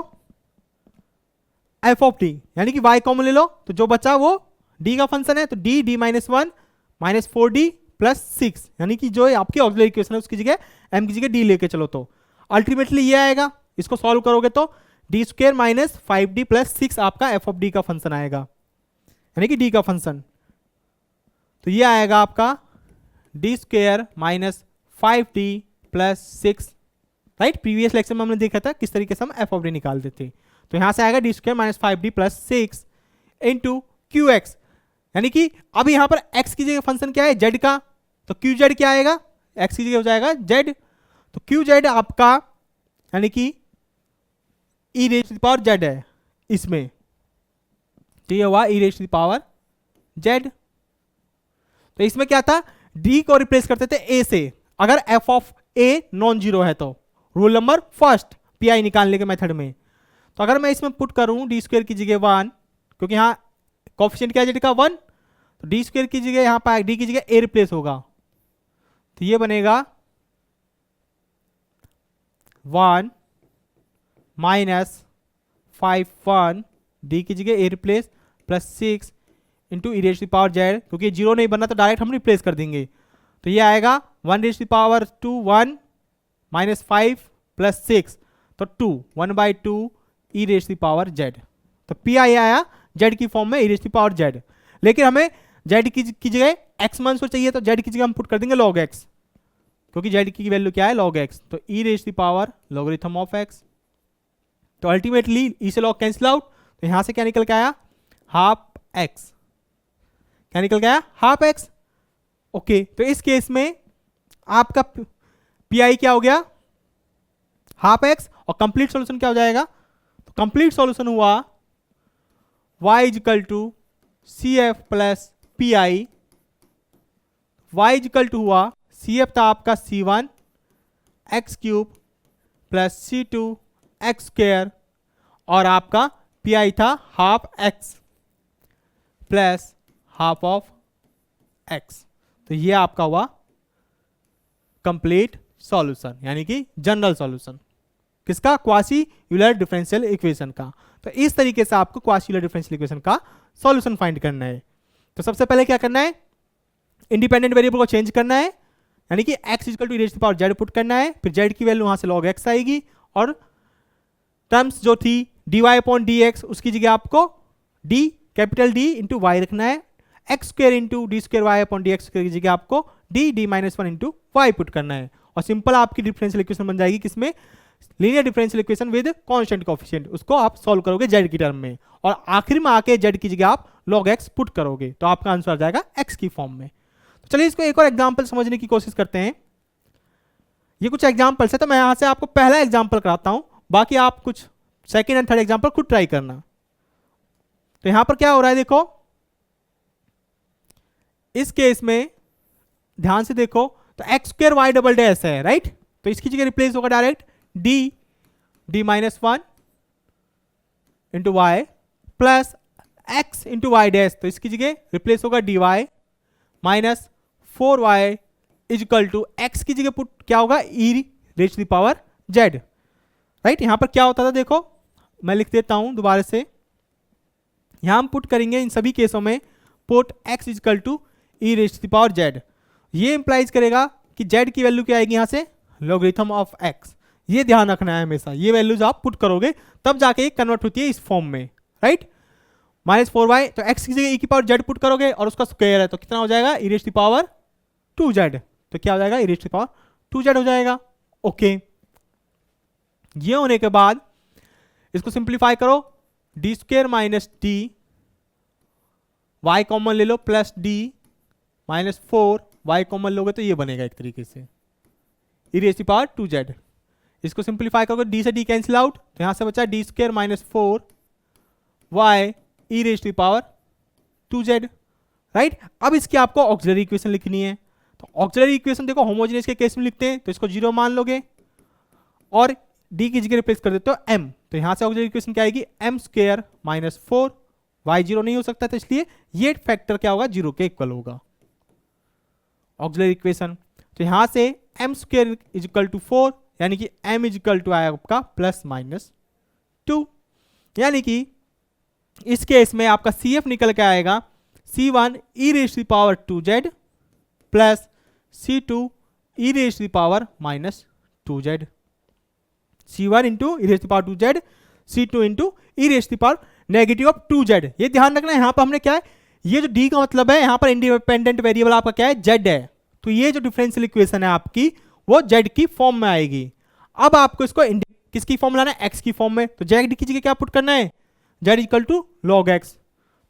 A: एफ ऑफ डी यानी कि y कॉमन ले लो, तो जो बचा वो d का फंक्शन है, तो d minus 1 minus 4d plus 6, यानी कि जो आपकी ऑक्सिलरी इक्वेशन है उसकी जगह m की जगह d लेके चलो, तो अल्टीमेटली ये आएगा। इसको सॉल्व करोगे तो d square minus 5d plus 6 आपका एफ ऑफ डी का फंक्शन आएगा, यानी कि d का फंक्शन। तो ये आएगा आपका d square minus 5d plus 6, right. Previous lecture में हमने देखा था किस तरीके से हम एफ ऑफ डी निकालते थे। तो यहां से आएगा d square minus 5d plus 6 into QX, यानी कि अब यहां पर x की जगह फंक्शन क्या है? z का, तो QZ क्या आएगा? x की जगह हो जाएगा z, तो QZ आपका यानी कि e raise to the power z है इसमें, तो ये हुआ e raise to the power z। तो इसमें क्या था? d को रिप्लेस करते थे a से, अगर f of a non zero है तो, रूल नंबर फर्स्ट PI निकालने के मेथड में। तो अगर मैं इसमें पुट करूं d स्क्वायर की जगह 1, क्योंकि यहाँ कोफिशिएंट क्या है z का 1, तो d स्क्वायर की जगह यहाँ पर d की जगह a रिप्लेस होगा, तो ये बनेगा 1 माइनस 5 1 d की जगह a replace plus 6 into e raise to the power z, क्योंकि जीरो नहीं बनना तो डायरेक्ट हम रिप्लेस कर देंगे। तो ये आएगा 1 raise to the power 2 1 minus 5 plus 6, तो 2 1/2 e raise to the power z। तो PI आया z की फॉर्म में e raise to the power z, लेकिन हमें जेड की जगह एक्स मान सो चाहिए तो जेड की जगह हम पुट कर देंगे लॉग एक्स, क्योंकि जेड की वैल्यू क्या है लॉग एक्स, तो ई raise the power logarithm of x. तो अल्टीमेटली ई से लॉग कैंसिल आउट, तो यहां से क्या निकल के आया हाफ एक्स, क्या निकल के आया हाफ एक्स। ओके, तो इस केस में आपका पी आई क्या हो गया हाफ एक्स, और कंप्लीट सॉल्यूशन क्या हो जाएगा, तो कंप्लीट सॉल्यूशन हुआ y is equal to C F plus P I, y is equal to हुआ सी एफ था आपका C one x cube plus C two x square, और आपका पी आई था half x plus half of x. तो ये आपका हुआ कंप्लीट सॉल्यूशन, यानी कि जनरल सॉल्यूशन किसका, क्वासी यूलर डिफरेंशियल इक्वेशन का। तो इस तरीके से आपको क्वासी यूलर डिफरेंशियल इक्वेशन का सॉल्यूशन फाइंड करना है। तो सबसे पहले क्या करना है, इंडिपेंडेंट वेरिएबल को चेंज करना है, यानी कि x equal to raise power z put करना है, फिर जेड की वैल्यू वहां से log x आएगी, और टर्म्स जो थी dy अपॉन dx उसकी जगह आपको d capital D into y रखना है, x square into D square Y upon D x की जगह आपको d minus one into y put करना है, और सिंपल आपकी डिफरेंशियल इक्वेशन बन जाएगी किसमें, linear differential equation with constant coefficient. उसको आप सॉल्व करोगे जेड की टर्म में, और आखिर में आके जेड की जगह आप log x पुट करोगे, तो आपका आंसर आ जाएगा x की फॉर्म में। तो चलिए इसको एक और एग्जांपल समझने की कोशिश करते हैं। ये कुछ एग्जांपल्स है, तो मैं यहां से आपको पहला एग्जांपल कराता हूं, बाकी आप कुछ सेकंड एंड थर्ड एग्जांपल खुद ट्राई करना। तो यहां पर क्या हो रहा है देखो, इस केस में ध्यान से देखो, तो x square y double dash है राइट, तो इसकी जगह रिप्लेस होगा direct D minus one into y plus x into y dash, तो इसकी जगह रिप्लेस होगा D y minus 4y is equal to x की जगह पुट क्या होगा e raise to the power z right. यहां पर क्या होता था देखो, मैं लिख देता हूं दोबारा से, यहां हम पुट करेंगे इन सभी केसों में put x is equal to e raise to the power z. ये इंप्लाइज करेगा कि z की वैल्यू क्या आएगी यहां से लॉगरिथम ऑफ x, ये ध्यान रखना है हमेशा, ये वैल्यूज आप पुट करोगे तब जाके ये कन्वर्ट होती है इस फॉर्म में राइट। माइनस 4y, तो x की जगह e की पावर z पुट करोगे और उसका स्क्वायर है, तो कितना हो जाएगा e raise to the power 2z, तो क्या हो जाएगा e raise to the power 2z हो जाएगा। ओके, ये होने के बाद इसको सिंप्लीफाई करो, D square minus D y common ले लो plus D minus 4 y common लोगे तो ये बनेगा एक तरीके से e raise to the power 2z। इसको सिंप्लीफाई करोगे डी से डी कैंसिल आउट, तो यहां से बचा d square minus 4 y e raise to the power 2z right. अब इसकी आपको ऑक्सिलरी इक्वेशन लिखनी है, तो ऑक्सिलरी इक्वेशन देखो होमोजेनियस के केस में लिखते हैं, तो इसको 0 मान लोगे और d की जगह रिप्लेस कर देते हो m, तो यहां से ऑक्सिलरी इक्वेशन क्या आएगी m स्क्वायर माइनस 4 y 0 नहीं हो सकता, तो इसलिए ये फैक्टर क्या होगा 0 के इक्वल होगा ऑक्सिलरी इक्वेशन। तो यहां से m square is equal to 4, यानी कि m इज इक्वल टू आया आपका प्लस माइनस 2, यानी कि इस केस में आपका CF निकल के आएगा C1 e raise to the power 2z plus C2 e raise to the power minus 2z, C1 into e raise to the power 2z, C2 into e raise to the power negative of 2z। ये ध्यान रखना है, यहाँ पर हमने क्या है, ये जो d का मतलब है यहाँ पर इंडिपेंडेंट वेरिएबल आपका क्या है z है, तो ये जो डिफरेंशियल इक्वेशन है आपकी वो z की फॉर्म में आएगी। अब आपको इसको किसकी फॉर्म लाना है x की फॉर्म में, तो z की जगह क्या पुट करना है z equal to log x,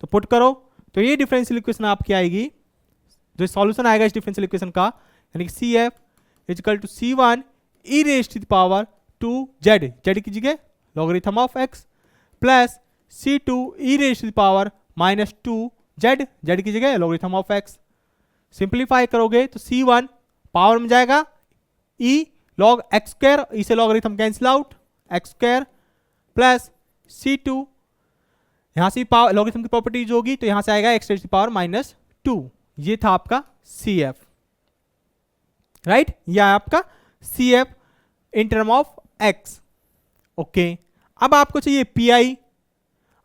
A: तो पुट करो, तो ये डिफरेंशियल इक्वेशन आपकी आएगी, जो सॉल्यूशन आएगा इस डिफरेंशियल इक्वेशन का, यानी कि CF is equal to C1 e raise to the power 2z, z की जगह logarithm of x plus C2 e raise to the power minus 2z, z की जगह लॉगरिथम ऑफ x। सिंप्लीफाई करोगे तो C1 power में जाएगा e log x square, e से logarithm cancel out x square plus C2, यहां से power logarithm की प्रॉपर्टी जो होगी तो यहां से आएगा x raise to the power minus 2, ये था आपका CF राइट, यह आपका CF in term of x। Okay, अब आपको चाहिए PI,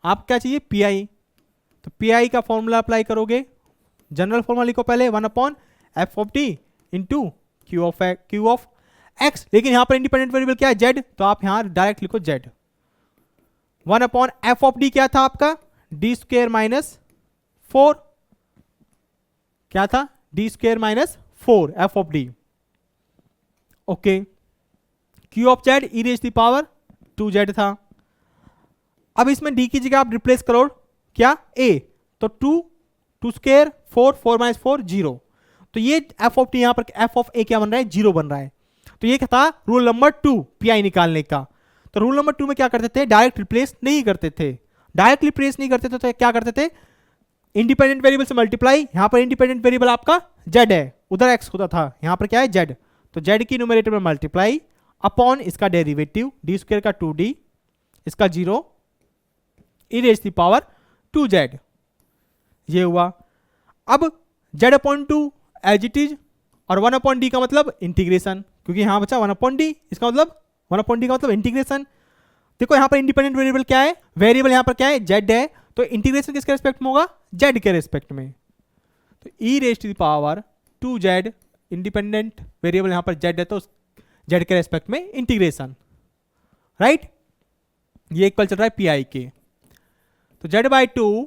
A: आप क्या चाहिए PI, तो PI का फॉर्मूला अप्लाई करोगे, जनरल फॉर्मूला लिखो पहले 1 upon f of T into Q of x, लेकिन यहां पर इंडिपेंडेंट वेरिएबल क्या है z, तो आप यहां डायरेक्ट लिखो z। 1 upon f of d क्या था आपका डी स्क्वायर माइनस 4 क्या था, d square minus 4 f of d. Okay, q of z e raise the power 2z था। अब इसमें डी की जगह आप रिप्लेस करो क्या, a, तो 2 स्क्वेयर 4 माइनस 4 0। तो ये एफ ऑफ टी, यहां पर एफ ऑफ ए क्या बन रहा है, 0 बन रहा है। तो ये क्या था, रूल नंबर 2 पी निकालने का। तो रूल नंबर 2 में क्या करते थे, डायरेक्ट रिप्लेस नहीं करते थे। डायरेक्ट रिप्लेस नहीं करते थे तो क्या करते थे, इंडिपेंडेंट वेरिएबल से मल्टीप्लाई। यहां पर इंडिपेंडेंट वेरिएबल आपका जेड है, उधर एक्स होता था, यहां पर क्या है जेड। तो जेड की न्यूमरेटर में मल्टीप्लाई अपॉन इसका डेरिवेटिव डी स्क्वायर का 2d, इसका 0 ई रेज द पावर 2z, ये हुआ। अब z upon 2 as it is, और 1 अपॉन डी का मतलब इंटीग्रेशन, क्योंकि यहां बचा 1 अपॉन डी, इसका मतलब 1 अपॉन डी का मतलब इंटीग्रेशन। देखो यहां पर इंडिपेंडेंट वेरिएबल क्या है, वेरिएबल यहां पर क्या है, z है, तो इंटीग्रेशन किसके रेस्पेक्ट में होगा, z के रेस्पेक्ट में। तो ई raise to the power 2z, independent variable यहां पर z है, तो z के रेस्पेक्ट में इंटीग्रेशन, राइट। ये इक्वल चल रहा है पी आई के। तो z बाई 2,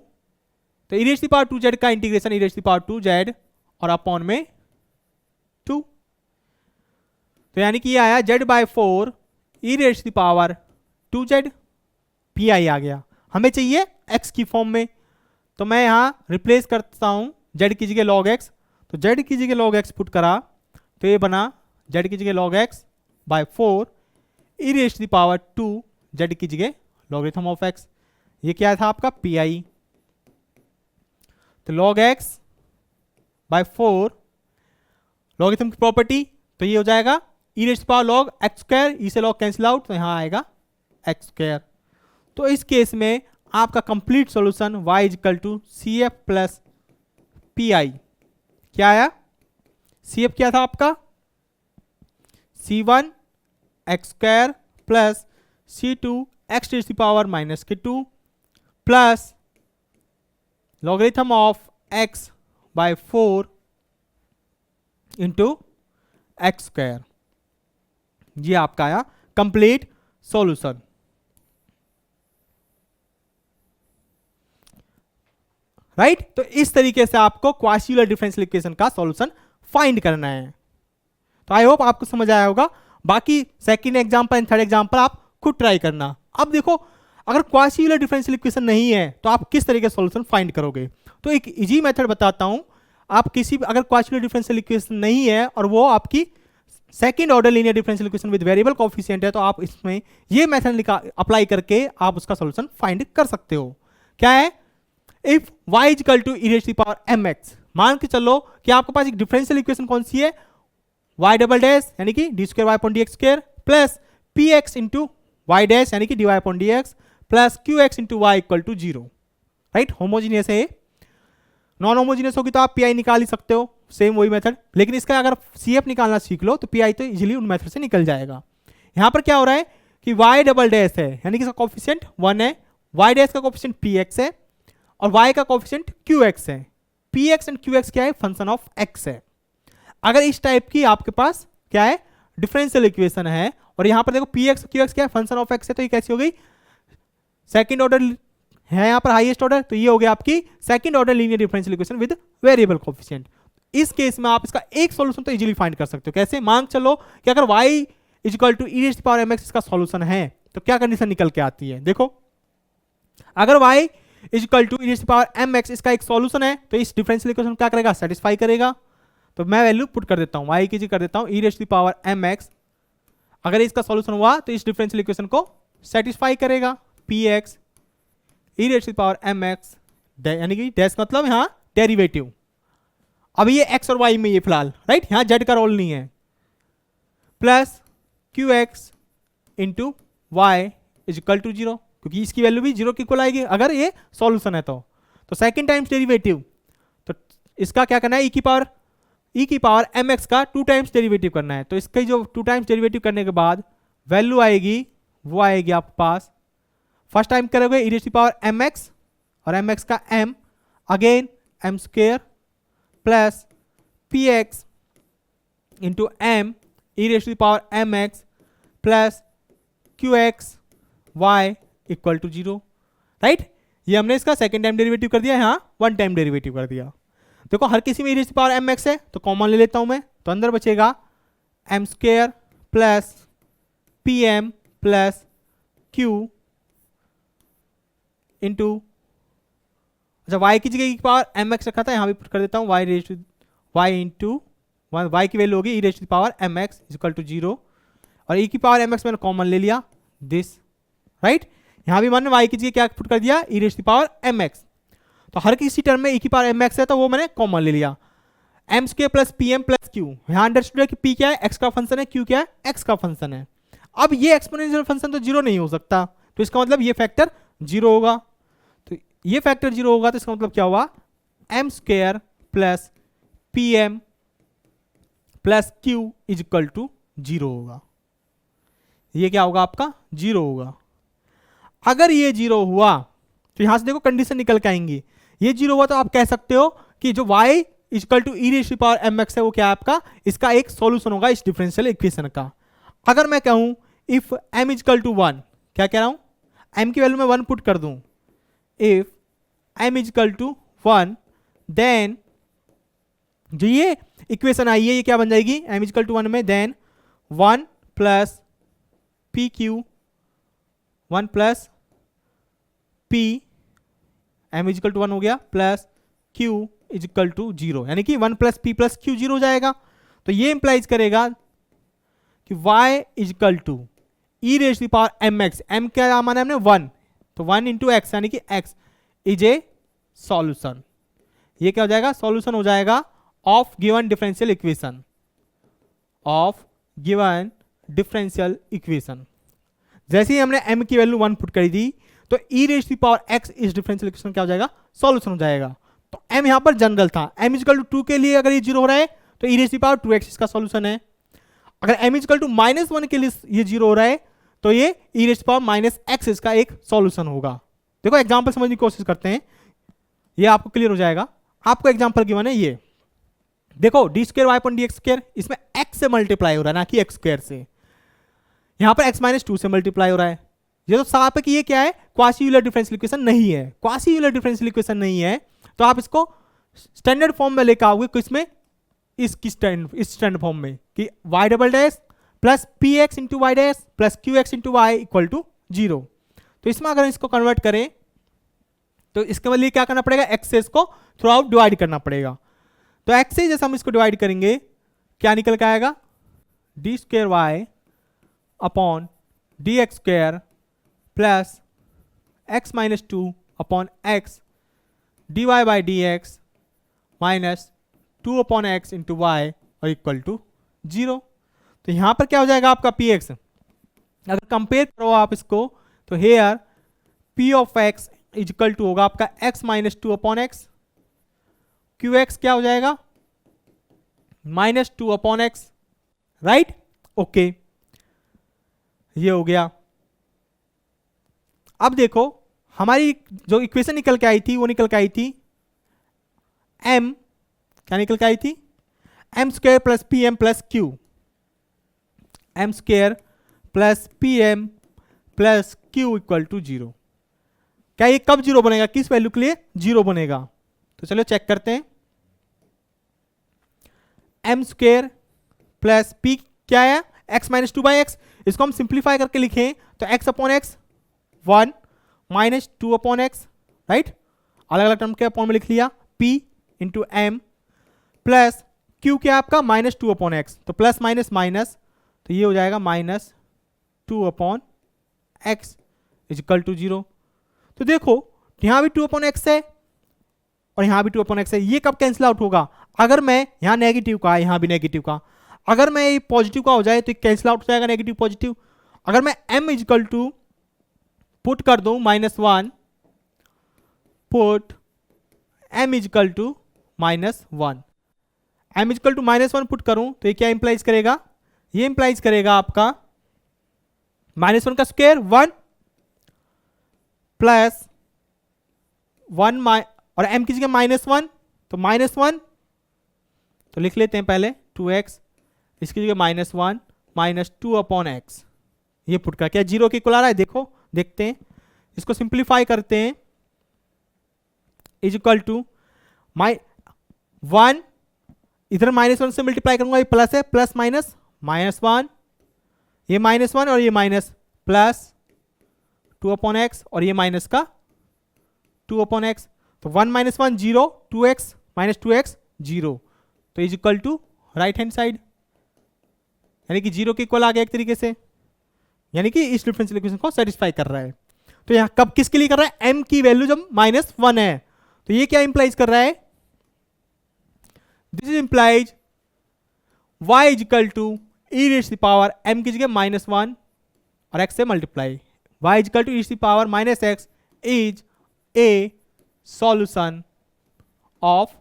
A: तो ई raise to the power 2z का integration e raise to the power 2z और अपॉन में 2। तो यानी कि ये आया z by 4 e raise to the power 2z, P I आ गया। हमें चाहिए x की फॉर्म में, तो मैं यहां रिप्लेस करता हूं z की जगह log x। तो z की जगह log x पुट करा तो ये बना z की जगह log x by 4 e raise to the power 2 z की जगह लॉगरिथम ऑफ x। ये क्या था आपका पी आई। तो log x बाय 4 लॉगरिथम की प्रॉपर्टी, तो ये हो जाएगा e raise to power log x square, e से log कैंसिल आउट, तो यहां आएगा x स्क्वायर। तो इस केस में आपका complete solution y equal to C F plus P I क्या आया, सी एफ क्या था आपका c1 x square plus c2 x raise to power minus के 2 plus logarithm of x by 4 into x square. ये आपका आया कंप्लीट सॉल्यूशन, राइट। तो इस तरीके से आपको क्वाड्रेचुलर डिफरेंशियल इक्वेशन का सॉल्यूशन फाइंड करना है। तो आई होप आपको समझ आया होगा। बाकी second example and third example आप खुद ट्राई करना। अब देखो अगर क्वाड्रेचुलर डिफरेंशियल इक्वेशन नहीं है तो आप किस तरीके से सॉल्यूशन फाइंड करोगे। तो एक इजी मेथड बताता हूं। आप किसी अगर क्वाड्रेचुलर डिफरेंशियल इक्वेशन नहीं है और वो आपकी second order linear differential equation with variable coefficient है, तो आप इसमें ये मेथड अप्लाई करके आप उसका सॉल्यूशन फाइंड कर सकते हो। क्या है, if y equal to e raise to power mx, मान के चलो कि आपके पास एक डिफरेंशियल इक्वेशन कौन सी है, y डबल डैश यानी कि d square Y upon D x square plus p x into y dash यानी कि d y upon D x plus q x into y equal to 0, right. Homogeneous है। Non homogeneous होगी तो आप P I निकाल ही सकते हो, same वही मेथड। लेकिन इसका अगर सी एफ निकालना सीख लो तो पी आई तो इजिली उन मेथड से निकल जाएगा। यहां पर क्या हो रहा है कि y डबल डैश है यानी कि इसका कोएफिशिएंट 1 है, y डैश का कोएफिशिएंट पी एक्स है और y का कोएफिशिएंट क्यू एक्स है। P x and Q x क्या है, फंक्शन ऑफ x है। अगर इस टाइप की आपके पास क्या है डिफरेंशियल इक्वेशन है और यहां पर देखो पी एक्स क्यू एक्स क्या है, फंक्शन ऑफ x है, तो ये कैसी हो गई, सेकंड ऑर्डर है यहां पर हाईएस्ट ऑर्डर, तो ये हो गया आपकी second order linear differential equation with variable coefficient. इस केस में आप इसका एक सॉल्यूशन तो इजीली फाइंड कर सकते हो। कैसे, मान चलो कि अगर y equal to e raise to power m x इसका सॉल्यूशन है तो क्या कंडीशन निकल के आती है। देखो अगर y equal to e raise to power m x इसका एक सॉल्यूशन है तो इस डिफरेंशियल इक्वेशन क्या करेगा, सेटिस्फाई करेगा। तो मैं वैल्यू पुट कर देता हूं, y की कर देता हूं e raise to power m x, अगर इसका सॉल्यूशन हुआ तो इस डिफरेंशियल इक्वेशन को सेटिस्फाई करेगा। P x e raise to power m x यानी कि डैश मतलब यहां डेरिवेटिव, अब ये x और y में ये फिलहाल, राइट, यहां z का रोल नहीं है, plus q x into y is equal to 0, क्योंकि इसकी वैल्यू भी 0 की इक्वल आएगी अगर ये सॉल्यूशन है तो सेकंड टाइम्स डेरिवेटिव, तो इसका क्या करना है, ई की पावर एम एक्स का 2 टाइम्स डेरिवेटिव करना है। तो इसका जो 2 टाइम्स डेरिवेटिव करने के बाद वैल्यू आएगी वो आएगी आपके पास, फर्स्ट टाइम करोगे e raise to power m x और एम एक्स का m again m square plus p x into m e raise to power m x plus q x y equal to 0, right. ये हमने इसका second time derivative कर दिया, यहाँ 1 time derivative कर दिया। देखो हर किसी में e raise to power m x है तो कॉमन ले लेता हूं मैं, तो अंदर बचेगा m square plus p m plus q into, अच्छा वाई की जगह की पावर एम एक्स रखा था, यहां भी पुट कर देता हूं y raise to y into y की वैल्यू होगी e raise to power m x equal to 0, और ई की पावर एम एक्स मैंने कॉमन ले लिया दिस, राइट। यहां भी मैंने वाई की जगह क्या पुट कर दिया e raise to power m x, तो हर किसी टर्म में ई की पावर एम एक्स है तो वो मैंने कॉमन ले लिया। M square plus p m plus q, यहां अंडरस्टूड है कि पी क्या है, एक्स का फंक्शन है, क्यू क्या है, एक्स का फंक्शन है। अब ये एक्सपोनेंशियल फंक्शन तो 0 नहीं हो सकता, तो इसका मतलब ये फैक्टर 0 होगा, तो ये फैक्टर 0 होगा तो इसका मतलब क्या हुआ, m square plus p m plus q is equal to 0 होगा। ये क्या होगा आपका 0 होगा। अगर ये 0 हुआ तो यहां से देखो कंडीशन निकल के आएंगी, ये 0 हुआ तो आप कह सकते हो कि जो y equal to e raise to power m x है वो क्या है आपका, इसका एक सॉल्यूशन होगा इस डिफरेंशियल इक्वेशन का। अगर मैं कहूं इफ m इक्वल टू 1, क्या कह रहा हूं, m की वैल्यू में 1 पुट कर दूं, if m equal to 1 then जो ये इक्वेशन आई है ये क्या बन जाएगी, m इक्वल टू 1 में then 1 plus p q 1 plus p m equal to 1 हो गया plus q is equal to 0, यानी कि 1 प्लस पी प्लस क्यू 0 हो जाएगा। तो ये इंप्लाइज करेगा कि y is equal to e raise to power m x, m क्या माना हमने 1, तो 1 इंटू एक्स यानी कि x इज ए सॉल्यूशन। ये क्या हो जाएगा, सॉल्यूशन हो जाएगा of given differential equation, of given differential equation. जैसे ही हमने m की वैल्यू 1 पुट कर दी तो e raise to power x इस डिफरेंशियल इक्वेशन क्या हो जाएगा, सॉल्यूशन हो जाएगा। तो m यहां पर जनरल था, m इक्वल टू 2 के लिए अगर ये 0 हो रहा है तो e raise to power 2x इसका सॉल्यूशन है। अगर m इक्वल टू -1 के लिए ये 0 हो रहा है तो ये e raise to power -x इसका एक सॉल्यूशन होगा। देखो एग्जांपल समझने की कोशिश करते हैं, ये आपको क्लियर हो जाएगा। आपको एग्जांपल गिवन है ये देखो, d square Y upon D x square, इसमें x से मल्टीप्लाई हो रहा है ना कि x स्क्वायर से, यहां पर x-2 से मल्टीप्लाई हो रहा है। ये तो साफ है कि ये क्या है, क्वासी यूलर डिफरेंशियल इक्वेशन नहीं है। क्वासी यूलर डिफरेंशियल इक्वेशन नहीं है तो आप इसको स्टैंडर्ड फॉर्म में लेकर आओगे, किसमें, इस स्टैंडर्ड फॉर्म में कि y double dash plus p x into y dash plus q x into y equal to 0। तो इसमें अगर इसको कन्वर्ट करें तो इसके लिए क्या करना पड़ेगा, x से इसको थ्रू आउट डिवाइड करना पड़ेगा। तो x से जैसे हम इसको डिवाइड करेंगे क्या निकल के आएगा, d square Y upon D x square plus x-2 upon x d Y by D x minus 2 upon x into y और इक्वल टू 0। तो यहां पर क्या हो जाएगा आपका पी एक्स, अगर कंपेयर करो आप इसको तो here p of x is equal to होगा आपका x-2 upon x, Q x क्या हो जाएगा -2 अपॉन एक्स, राइट, ओके, ये हो गया। अब देखो हमारी जो इक्वेशन निकल के आई थी वो निकल के आई थी m, क्या निकल के आई थी, m square plus p m plus q, m square plus p m plus q equal to 0। क्या ये कब 0 बनेगा, किस वैल्यू के लिए 0 बनेगा, तो चलो चेक करते हैं। m स्क्वायर प्लस p क्या है, x-2 बाई एक्स, इसको हम सिंप्लीफाई करके लिखें तो x upon x 1 minus 2 upon x, right, अलग अलग टर्म के अपॉन में लिख लिया, p into m plus q क्या आपका -2 अपॉन एक्स, तो प्लस माइनस माइनस, तो ये हो जाएगा -2 upon x is equal to 0। तो देखो यहां भी 2 अपॉन एक्स है और यहां भी 2 अपॉन एक्स है, ये कब कैंसिल आउट होगा, अगर मैं यहां नेगेटिव का, यहां भी नेगेटिव का, अगर मैं ये पॉजिटिव का हो जाए तो कैंसिल आउट हो जाएगा नेगेटिव पॉजिटिव। अगर मैं m is equal to put कर दूं -1, put m is equal to -1, m is equal to -1 put करूं तो ये क्या इंप्लाइज करेगा, ये इंप्लाइज करेगा आपका -1 का स्क्वायर 1 प्लस 1 और m की जगह -1 तो -1, तो लिख लेते हैं पहले 2x, इसकी जगह -1 माइनस 2 अपॉन एक्स, ये पुट कर क्या 0 के इक्वल आ रहा है, देखो देखते हैं, इसको सिंप्लीफाई करते हैं, इज इक्वल टू 1, इधर -1 से मल्टीप्लाई करूंगा, ये प्लस है, प्लस माइनस -1, ये -1 और ये माइनस, प्लस 2/x और ये माइनस का 2/x, तो 1 - 1 0, 2x - 2x 0, तो is equal to right hand side, यानी कि 0 के इक्वल आ गया एक तरीके से, यानी कि इस डिफरेंशियल इक्वेशन को सेटिस्फाई कर रहा है। तो यहां कब किसके लिए कर रहा है, m की वैल्यू जब -1 है, तो ये क्या इंप्लाइज कर रहा है, this is implies y is equal to e raise to power m की जगह -1 और x से multiply, y is equal to e raise to power -x is a solution of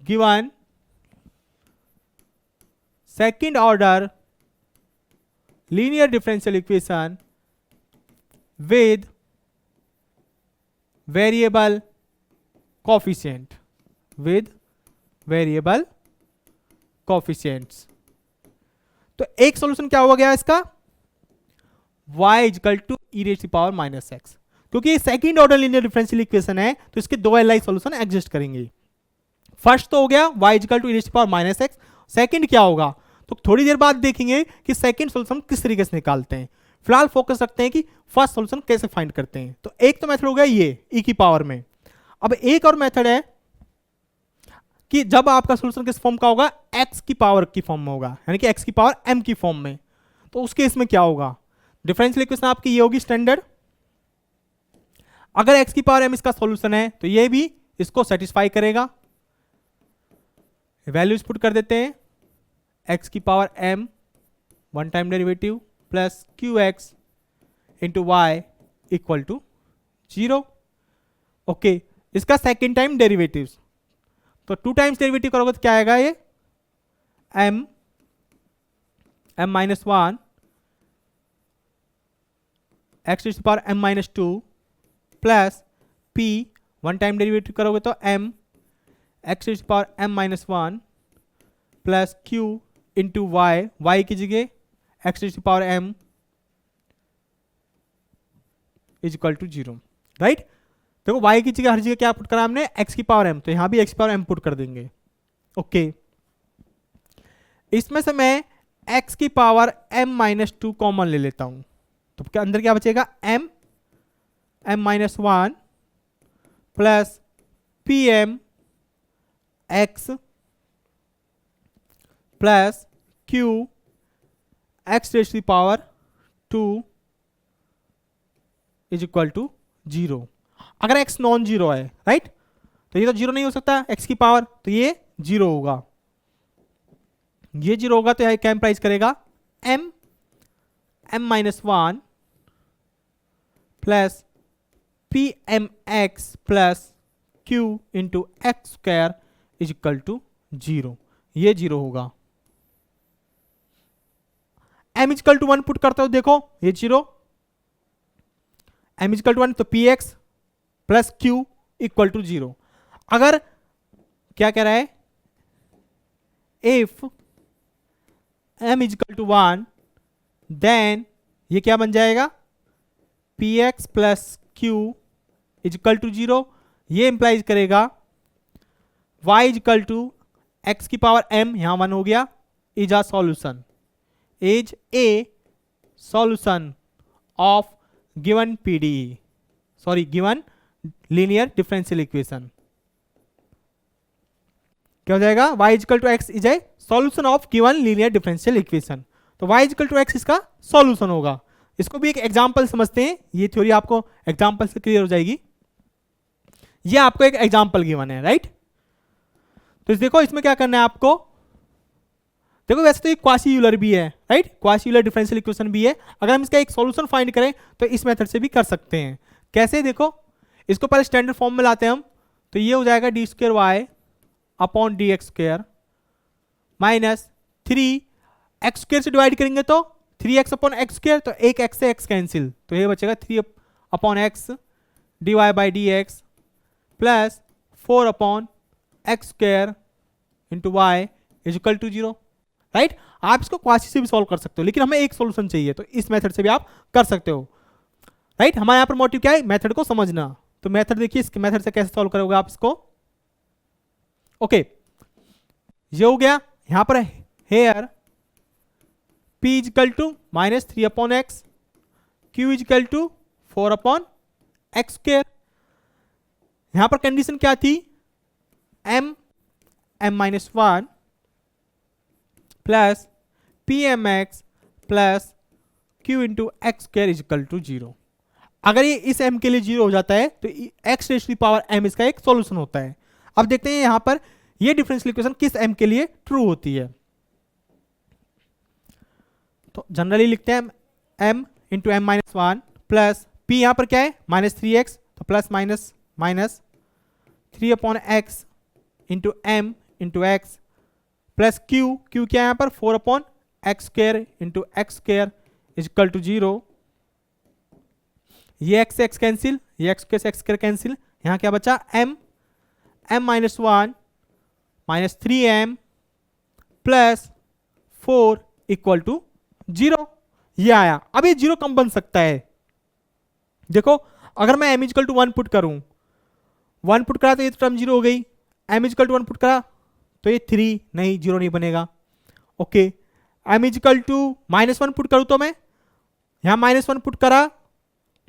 A: given second order linear differential equation with variable coefficient, with variable coefficients। तो एक solution क्या हुआ गया इसका, y equal to e raise to power -x, क्योंकि ये second order linear differential equation है तो इसके दो एलआई सॉल्यूशन एग्जिस्ट करेंगे। फर्स्ट तो हो गया y equal to e raise to power -x, second क्या होगा तो थोड़ी देर बाद देखेंगे कि सेकंड सॉल्यूशन किस तरीके से निकालते हैं। फिलहाल फोकस रखते हैं कि फर्स्ट सॉल्यूशन कैसे फाइंड करते हैं। तो एक तो मेथड हो गया ये e की पावर में। अब एक और मेथड है कि जब आपका सॉल्यूशन किस फॉर्म का होगा, x की पावर की फॉर्म में होगा, यानी कि x की पावर m की फॉर्म में। तो उस केस में क्या होगा, डिफरेंशियल इक्वेशन आपकी ये होगी स्टैंडर्ड, अगर x की पावर m इसका सॉल्यूशन है तो ये भी इसको सेटिस्फाई करेगा। वैल्यूज पुट कर देते हैं, x की power m one time derivative plus qx into y equal to 0। Okay, इसका सेकेंड टाइम डेरिवेटिव, तो 2 टाइम्स डेरिवेटिव करोगे तो क्या आएगा, ये m -1 x to the power m-2 plus p, one time derivative करोगे तो m x to the power m-1 plus q into y की जगह x to the power m is equal to 0, right. देखो y की जगह हर जगह क्या put करा हमने, x की पावर m, तो यहां भी x की पावर m पुट कर देंगे। ओके, इसमें से मैं x की पावर m-2 कॉमन ले लेता हूं, तो अंदर क्या बचेगा, m-1 plus pm x plus q x raise to the power 2 is equal to 0। अगर x नॉन जीरो है, राइट, तो ये तो जीरो नहीं हो सकता x की पावर, तो ये 0 होगा, ये 0 होगा, तो यह क्या इंप्लाइज करेगा, m-1 plus pmx plus q into x square is equal to 0, ये 0 होगा। m इक्वल टू 1 पुट करता हूं, देखो ये 0, m इक्वल टू 1 तो px plus q equal to 0। अगर क्या कह रहा है, if m equal to 1 then ये क्या बन जाएगा, px plus q equal to 0, ये इंप्लाइज करेगा y इक्वल टू x की पावर m, यहां 1 हो गया, is a solution, is a solution of given PDE, sorry given linear differential equation. क्या हो जाएगा, y equal to x is a solution of given linear differential equation. तो y equal to x इसका solution होगा। इसको भी एक example समझते हैं, ये थ्योरी आपको एग्जांपल से क्लियर हो जाएगी। ये आपको एक एग्जांपल गिवन है, राइट। तो देखो इसमें क्या करना है आपको, देखो वैसे तो ये क्वासी यूलर भी है, right, quasi Euler differential equation भी है। अगर हम इसका एक सॉल्यूशन फाइंड करें तो इस मेथड से भी कर सकते हैं। कैसे, देखो इसको पहले स्टैंडर्ड फॉर्म में लाते हैं हम, तो ये हो जाएगा d² upon dx² minus 3x² से डिवाइड करेंगे तो 3x अपॉन x², तो एक x से x कैंसिल, तो ये बचेगा 3 upon x dy/dx plus 4 upon x² into y is equal to 0, right. आप इसको क्वासी से भी सॉल्व कर सकते हो, लेकिन हमें एक सॉल्यूशन चाहिए, तो इस मेथड से भी आप कर सकते हो, राइट। हमारे यहाँ पर मोटिव क्या है, मेथड को समझना। तो मेथड देखिए, इस मेथड से कैसे सॉल्व करोगे आप इसको, ओके, ये हो गया। यहां पर here p is equal to -3/x, q is equal to 4/x²। यहां पर कंडीशन क्या थी, m-1 plus pmx plus q into x² is equal to 0। अगर ये इस m के लिए 0 हो जाता है तो x raise to the power m इसका एक सॉल्यूशन होता है। अब देखते हैं यहां पर ये डिफरेंशियल इक्वेशन किस m के लिए ट्रू होती है। तो जनरली लिखते हैं m into m-1 plus p यहां पर क्या है -3x, तो plus minus minus 3/x into m into x plus q क्या है यहां पर 4/x² into x² is equal to 0। ये x से x कैंसिल, ये x² से x² कैंसिल, यहां क्या बचा m-1 -3m plus 4 equal to 0। ये आया। अब ये 0 कम बन सकता है, देखो अगर मैं m इजिकल टू 1 पुट करूं, 1 पुट करा तो ये टर्म 0 हो गई, m इजिकल टू 1 पुट करा तो ये 3 नहीं, 0 नहीं बनेगा। Okay, m is equal to -1 put करूं तो मैं यहां -1 पुट करा,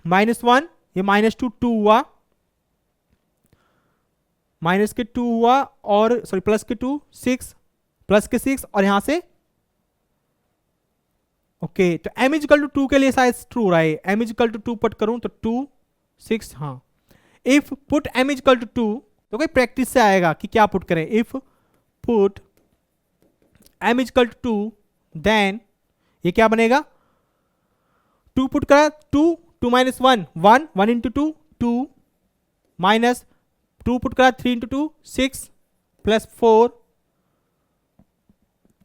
A: -1 ये -2 2 हुआ, माइनस के 2 हुआ और सॉरी प्लस के 2 6, प्लस के 6 और यहां से ओके। तो m इजिकल टू 2 के लिए शायद ट्रू रहा है, m इजिकल टू 2 पुट करूं तो 2 6, हाँ। If put m is equal to 2, तो कोई प्रैक्टिस से आएगा कि क्या पुट करें। If put m is equal to 2 then ये क्या बनेगा, 2 पुट करा 2 2 माइनस 1 1 1 इंटू 2 2 माइनस 2 पुट करा 3 इंटू 2 6 प्लस 4,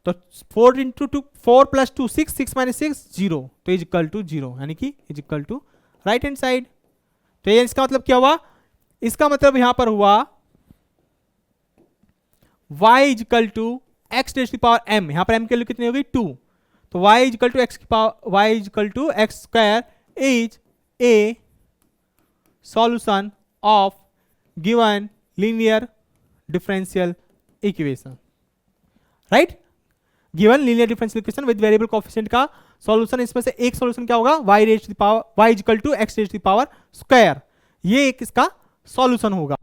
A: तो 4 इंटू 2 4 प्लस 2 6 6 माइनस 6 0, तो इजिकल टू 0 यानी कि is equal to right hand side. तो ये इसका मतलब क्या हुआ, इसका मतलब यहां पर हुआ y is equal to x raise to the power m, यहां पर m के लिए कितनी होगी 2, तो y इजिकल टू x की power y is equal to x² is a solution of given linear differential equation, right. Given linear differential equation with variable coefficient का solution, इसमें से एक सॉल्यूशन क्या होगा y raise to the power y equal to x raise to the power square, ये एक इसका solution होगा।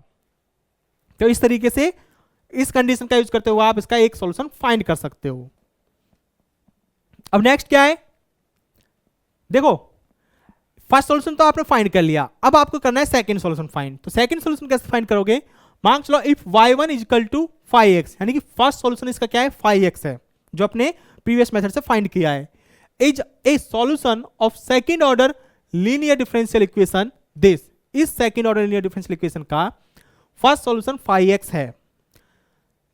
A: तो इस तरीके से इस कंडीशन का यूज करते हुए आप इसका एक सॉल्यूशन फाइंड कर सकते हो। अब नेक्स्ट क्या है, देखो फर्स्ट सॉल्यूशन तो आपने फाइंड कर लिया, अब आपको करना है सेकंड सॉल्यूशन फाइंड। तो सेकंड सॉल्यूशन कैसे फाइंड करोगे, मान चलो if y1 is equal to 5x, यानी कि फर्स्ट सॉल्यूशन इसका क्या है 5x है, जो अपने प्रीवियस मेथड से फाइंड किया है, is a solution of second order linear differential equation this, इस second order linear differential equation का फर्स्ट सॉल्यूशन 5x है।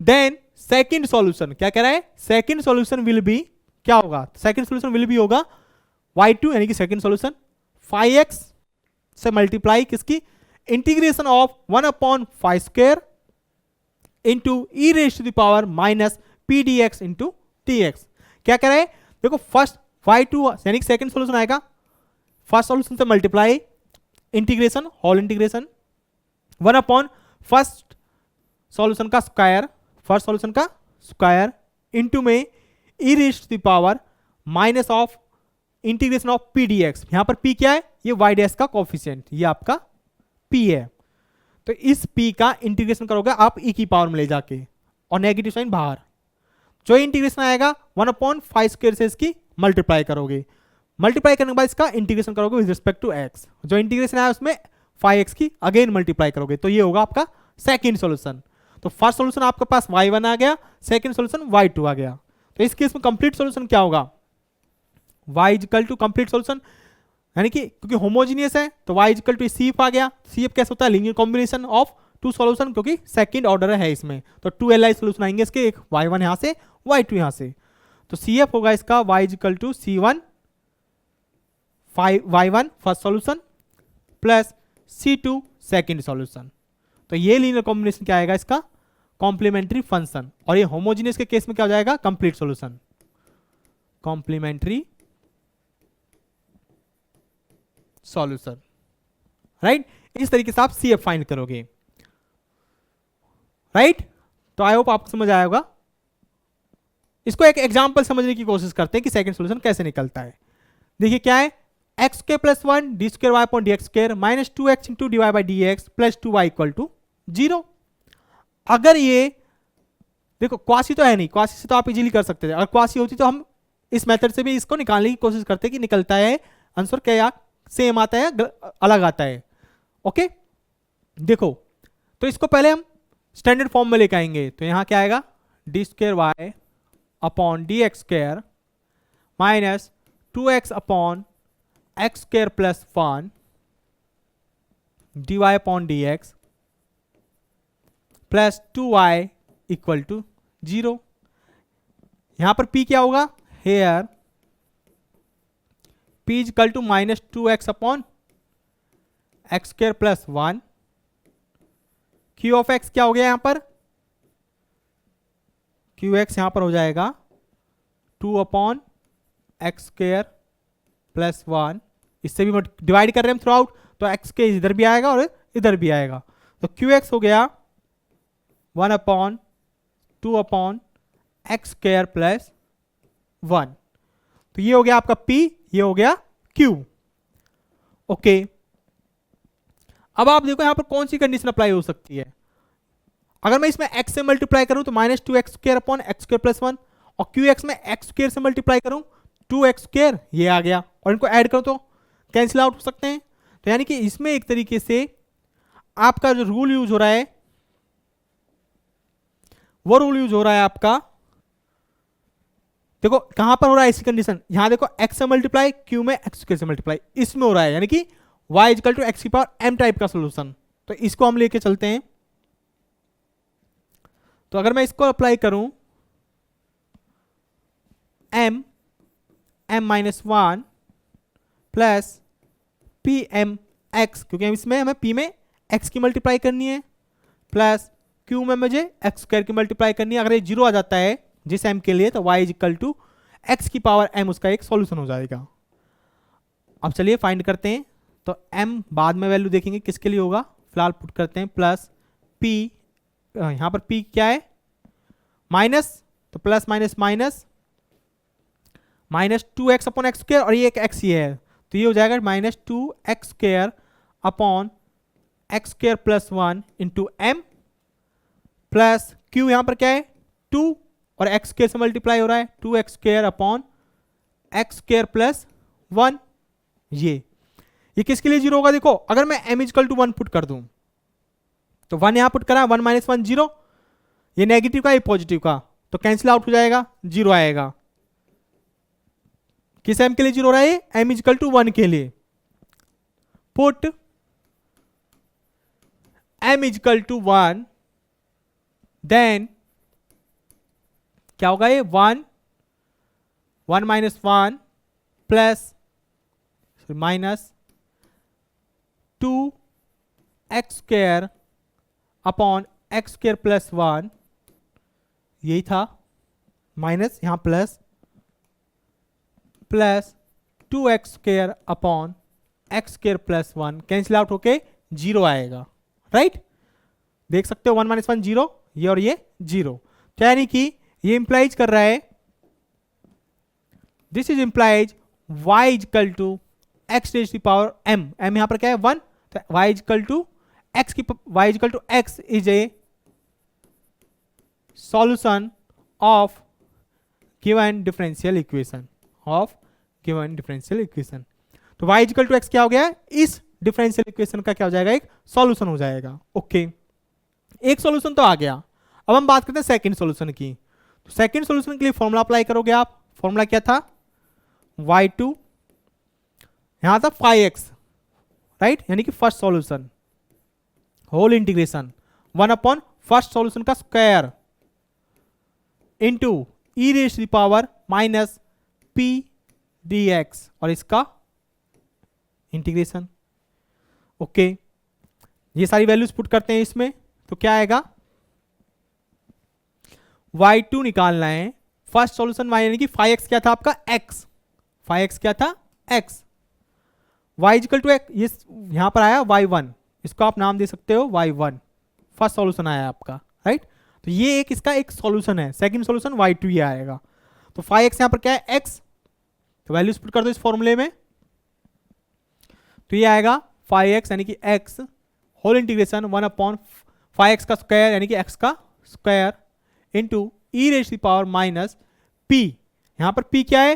A: देन सेकंड सॉल्यूशन क्या कह रहा है, सेकंड सॉल्यूशन विल बी क्या होगा, सेकंड सॉल्यूशन विल बी होगा y2 यानी कि सेकंड सॉल्यूशन 5x से मल्टीप्लाई किसकी, integration of 1/5² into e raise to the power minus p d x into t x. क्या कह रहा है, देखो फर्स्ट y2 यानी कि सेकंड सॉल्यूशन आएगा, फर्स्ट सॉल्यूशन से multiply integration whole integration 1/ first solution का स्क्वायर, फर्स्ट सॉल्यूशन का स्क्वायर इंटू में e raise to the power minus of integration of p d x. यहां पर p क्या है, ये y डैश का कोफिशिएंट, ये आपका p है, तो इस p का इंटीग्रेशन करोगे आप e की पावर में ले जाके और नेगेटिव साइन बाहर, जो इंटीग्रेशन आएगा 1/5² से इसकी मल्टीप्लाई करोगे, मल्टीप्लाई करने के बाद इसका इंटीग्रेशन करोगे विद रिस्पेक्ट टू x, जो इंटीग्रेशन आया उसमें 5x की अगेन मल्टीप्लाई करोगे, तो ये होगा आपका सेकेंड सॉल्यूशन। तो फर्स्ट सॉल्यूशन आपके पास y1 आ गया, सेकेंड सॉल्यूशन y2 आ गया। तो इस केस में कंप्लीट सॉल्यूशन क्या होगा, y is equal to complete solution, यानी कि क्योंकि होमोजीनियस है तो y इजिकल टू CF आ गया। CF कैसे होता है, linear combination of two solution, क्योंकि सेकंड ऑर्डर है इसमें, तो 2li सॉल्यूशन आएंगे इसके, एक y1 यहां से y2 यहां से, तो CF होगा इसका y is equal to C1 y1 first solution plus C2 second solution. तो ये लीनियर कॉम्बिनेशन क्या आएगा इसका, कॉम्प्लीमेंट्री फंक्शन, और ये होमोजीनियस के केस में क्या हो जाएगा, complete solution, complementary solution, right. इस तरीके से आप CF फाइंड करोगे, राइट। तो आई होप आपको समझ आया होगा। इसको एक एग्जाम्पल समझने की कोशिश करते हैं कि सेकंड सॉल्यूशन कैसे निकलता है। देखिए क्या है, x square plus 1 d square Y upon D x square minus 2x into D Y by D x plus 2y equal to 0। अगर ये देखो क्वासी तो है नहीं, क्वासी से तो आप इजीली कर सकते थे, अगर क्वासी होती तो हम इस मेथड से भी इसको निकालने की कोशिश करते कि निकलता है आंसर क्या सेम आता है अलग आता है। ओके देखो, तो इसको पहले हम स्टैंडर्ड फॉर्म में लेके आएंगे। तो यहां क्या आएगा, d square Y upon D x square minus 2x upon x square plus 1 d y upon D x plus 2y equal to 0। यहां पर p क्या होगा, here p equal to minus 2x upon x square plus 1। q of x क्या हो गया यहां पर, qx यहां पर हो जाएगा 2 अपॉन एक्स स्क्वायर प्लस 1। इससे भी डिवाइड कर रहे हैं हम थ्रू आउट, तो x के इधर भी आएगा और इधर भी आएगा। तो qx हो गया 1 upon 2 upon x square plus 1। तो ये हो गया आपका p, ये हो गया q। ओके अब आप देखो यहां पर कौन सी कंडीशन अप्लाई हो सकती है। अगर मैं इसमें x से मल्टीप्लाई करूं तो minus 2x square upon x square plus 1, और qx में एक्स स्क्वायर से मल्टीप्लाई करूं 2x स्क्वायर, ये आ गया, और इनको ऐड करो तो कैंसिल आउट हो सकते हैं। तो यानी कि इसमें एक तरीके से आपका जो रूल यूज हो रहा है वो रूल यूज हो रहा है आपका, देखो कहां पर हो रहा है ऐसी कंडीशन, यहां देखो x से मल्टीप्लाई q में एक्स स्क्वायर से मल्टीप्लाई, इसमें हो रहा है, यानी कि y इक्वल टू एक्स की पावर m टाइप का सोल्यूशन। तो इसको हम लेके चलते हैं। तो अगर मैं इसको अप्लाई करूं m minus 1 plus p m x, क्योंकि इसमें हमें p में x की मल्टीप्लाई करनी है, प्लस q में मुझे एक्स स्क्वायर की मल्टीप्लाई करनी है। अगर ये 0 आ जाता है जिस m के लिए, तो y is equal to x की पावर m उसका एक सॉल्यूशन हो जाएगा। अब चलिए फाइंड करते हैं। तो m बाद में वैल्यू देखेंगे किसके लिए होगा, फिलहाल पुट करते हैं प्लस p, यहां पर p क्या है माइनस, तो plus minus minus minus 2x upon x square, और ये एक x ही है, तो ये हो जाएगा minus 2x square upon x square plus 1 into m, plus q यहां पर क्या है 2 और एक्स स्क्वायर से मल्टीप्लाई हो रहा है 2x square upon x square plus 1। ये किसके लिए 0 होगा, देखो अगर मैं m इक्वल टू 1 पुट कर दूं तो 1 यहां पुट करा, 1 माइनस 1 0, ये नेगेटिव का ये पॉजिटिव का, तो कैंसिल आउट हो जाएगा, 0 आएगा। किस m के लिए 0 हो रहा है, m इक्वल टू 1 के लिए। Put m equal to 1, then क्या होगा, ये 1 minus 1 plus minus 2 x square upon x square plus 1, यही था, माइनस यहां plus 2x square upon x square plus 1, cancel out होके 0 आएगा, राइट। देख सकते हो 1 माइनस 1 0, ये और ये 0, तो यानी कि ये इंप्लाइज कर रहा है, this is implies y equal to x raise to power m, m यहां पर क्या है 1, तो y equal to x is a solution of given differential equation, तो y इक्वल टू x क्या हो गया, इस डिफरेंशियल इक्वेशन का क्या हो जाएगा, एक सॉल्यूशन हो जाएगा। ओके एक सॉल्यूशन तो आ गया। अब हम बात करते हैं सेकंड सॉल्यूशन की। तो सेकंड सॉल्यूशन के लिए फॉर्मूला अप्लाई करोगे आप, फॉर्मूला क्या था, y2 यहां था 5x, राइट, यानी कि first solution whole integration 1 upon first solution का square into e raise to the power minus p dx, और इसका इंटीग्रेशन। ओके ये सारी वैल्यूज पुट करते हैं इसमें, तो क्या आएगा, y2 निकालना है, फर्स्ट सॉल्यूशन y यानी कि 5x क्या था आपका x, 5x क्या था x, y equal to x, ये यहां पर आया y1, इसको आप नाम दे सकते हो y1, फर्स्ट सॉल्यूशन आया आपका, राइट। तो तो ये एक इसका एक सॉल्यूशन है, सेकंड सॉल्यूशन y2 ये आएगा। तो 5x यहाँ पर क्या है x, तो वैल्यू पुट कर दो इस फॉर्मूले में, तो ये आएगा 5x यानी कि x होल इंटीग्रेशन 1/5x का स्क्वायर यानी कि x का square into e raise to the power minus p। यहां पर p क्या है,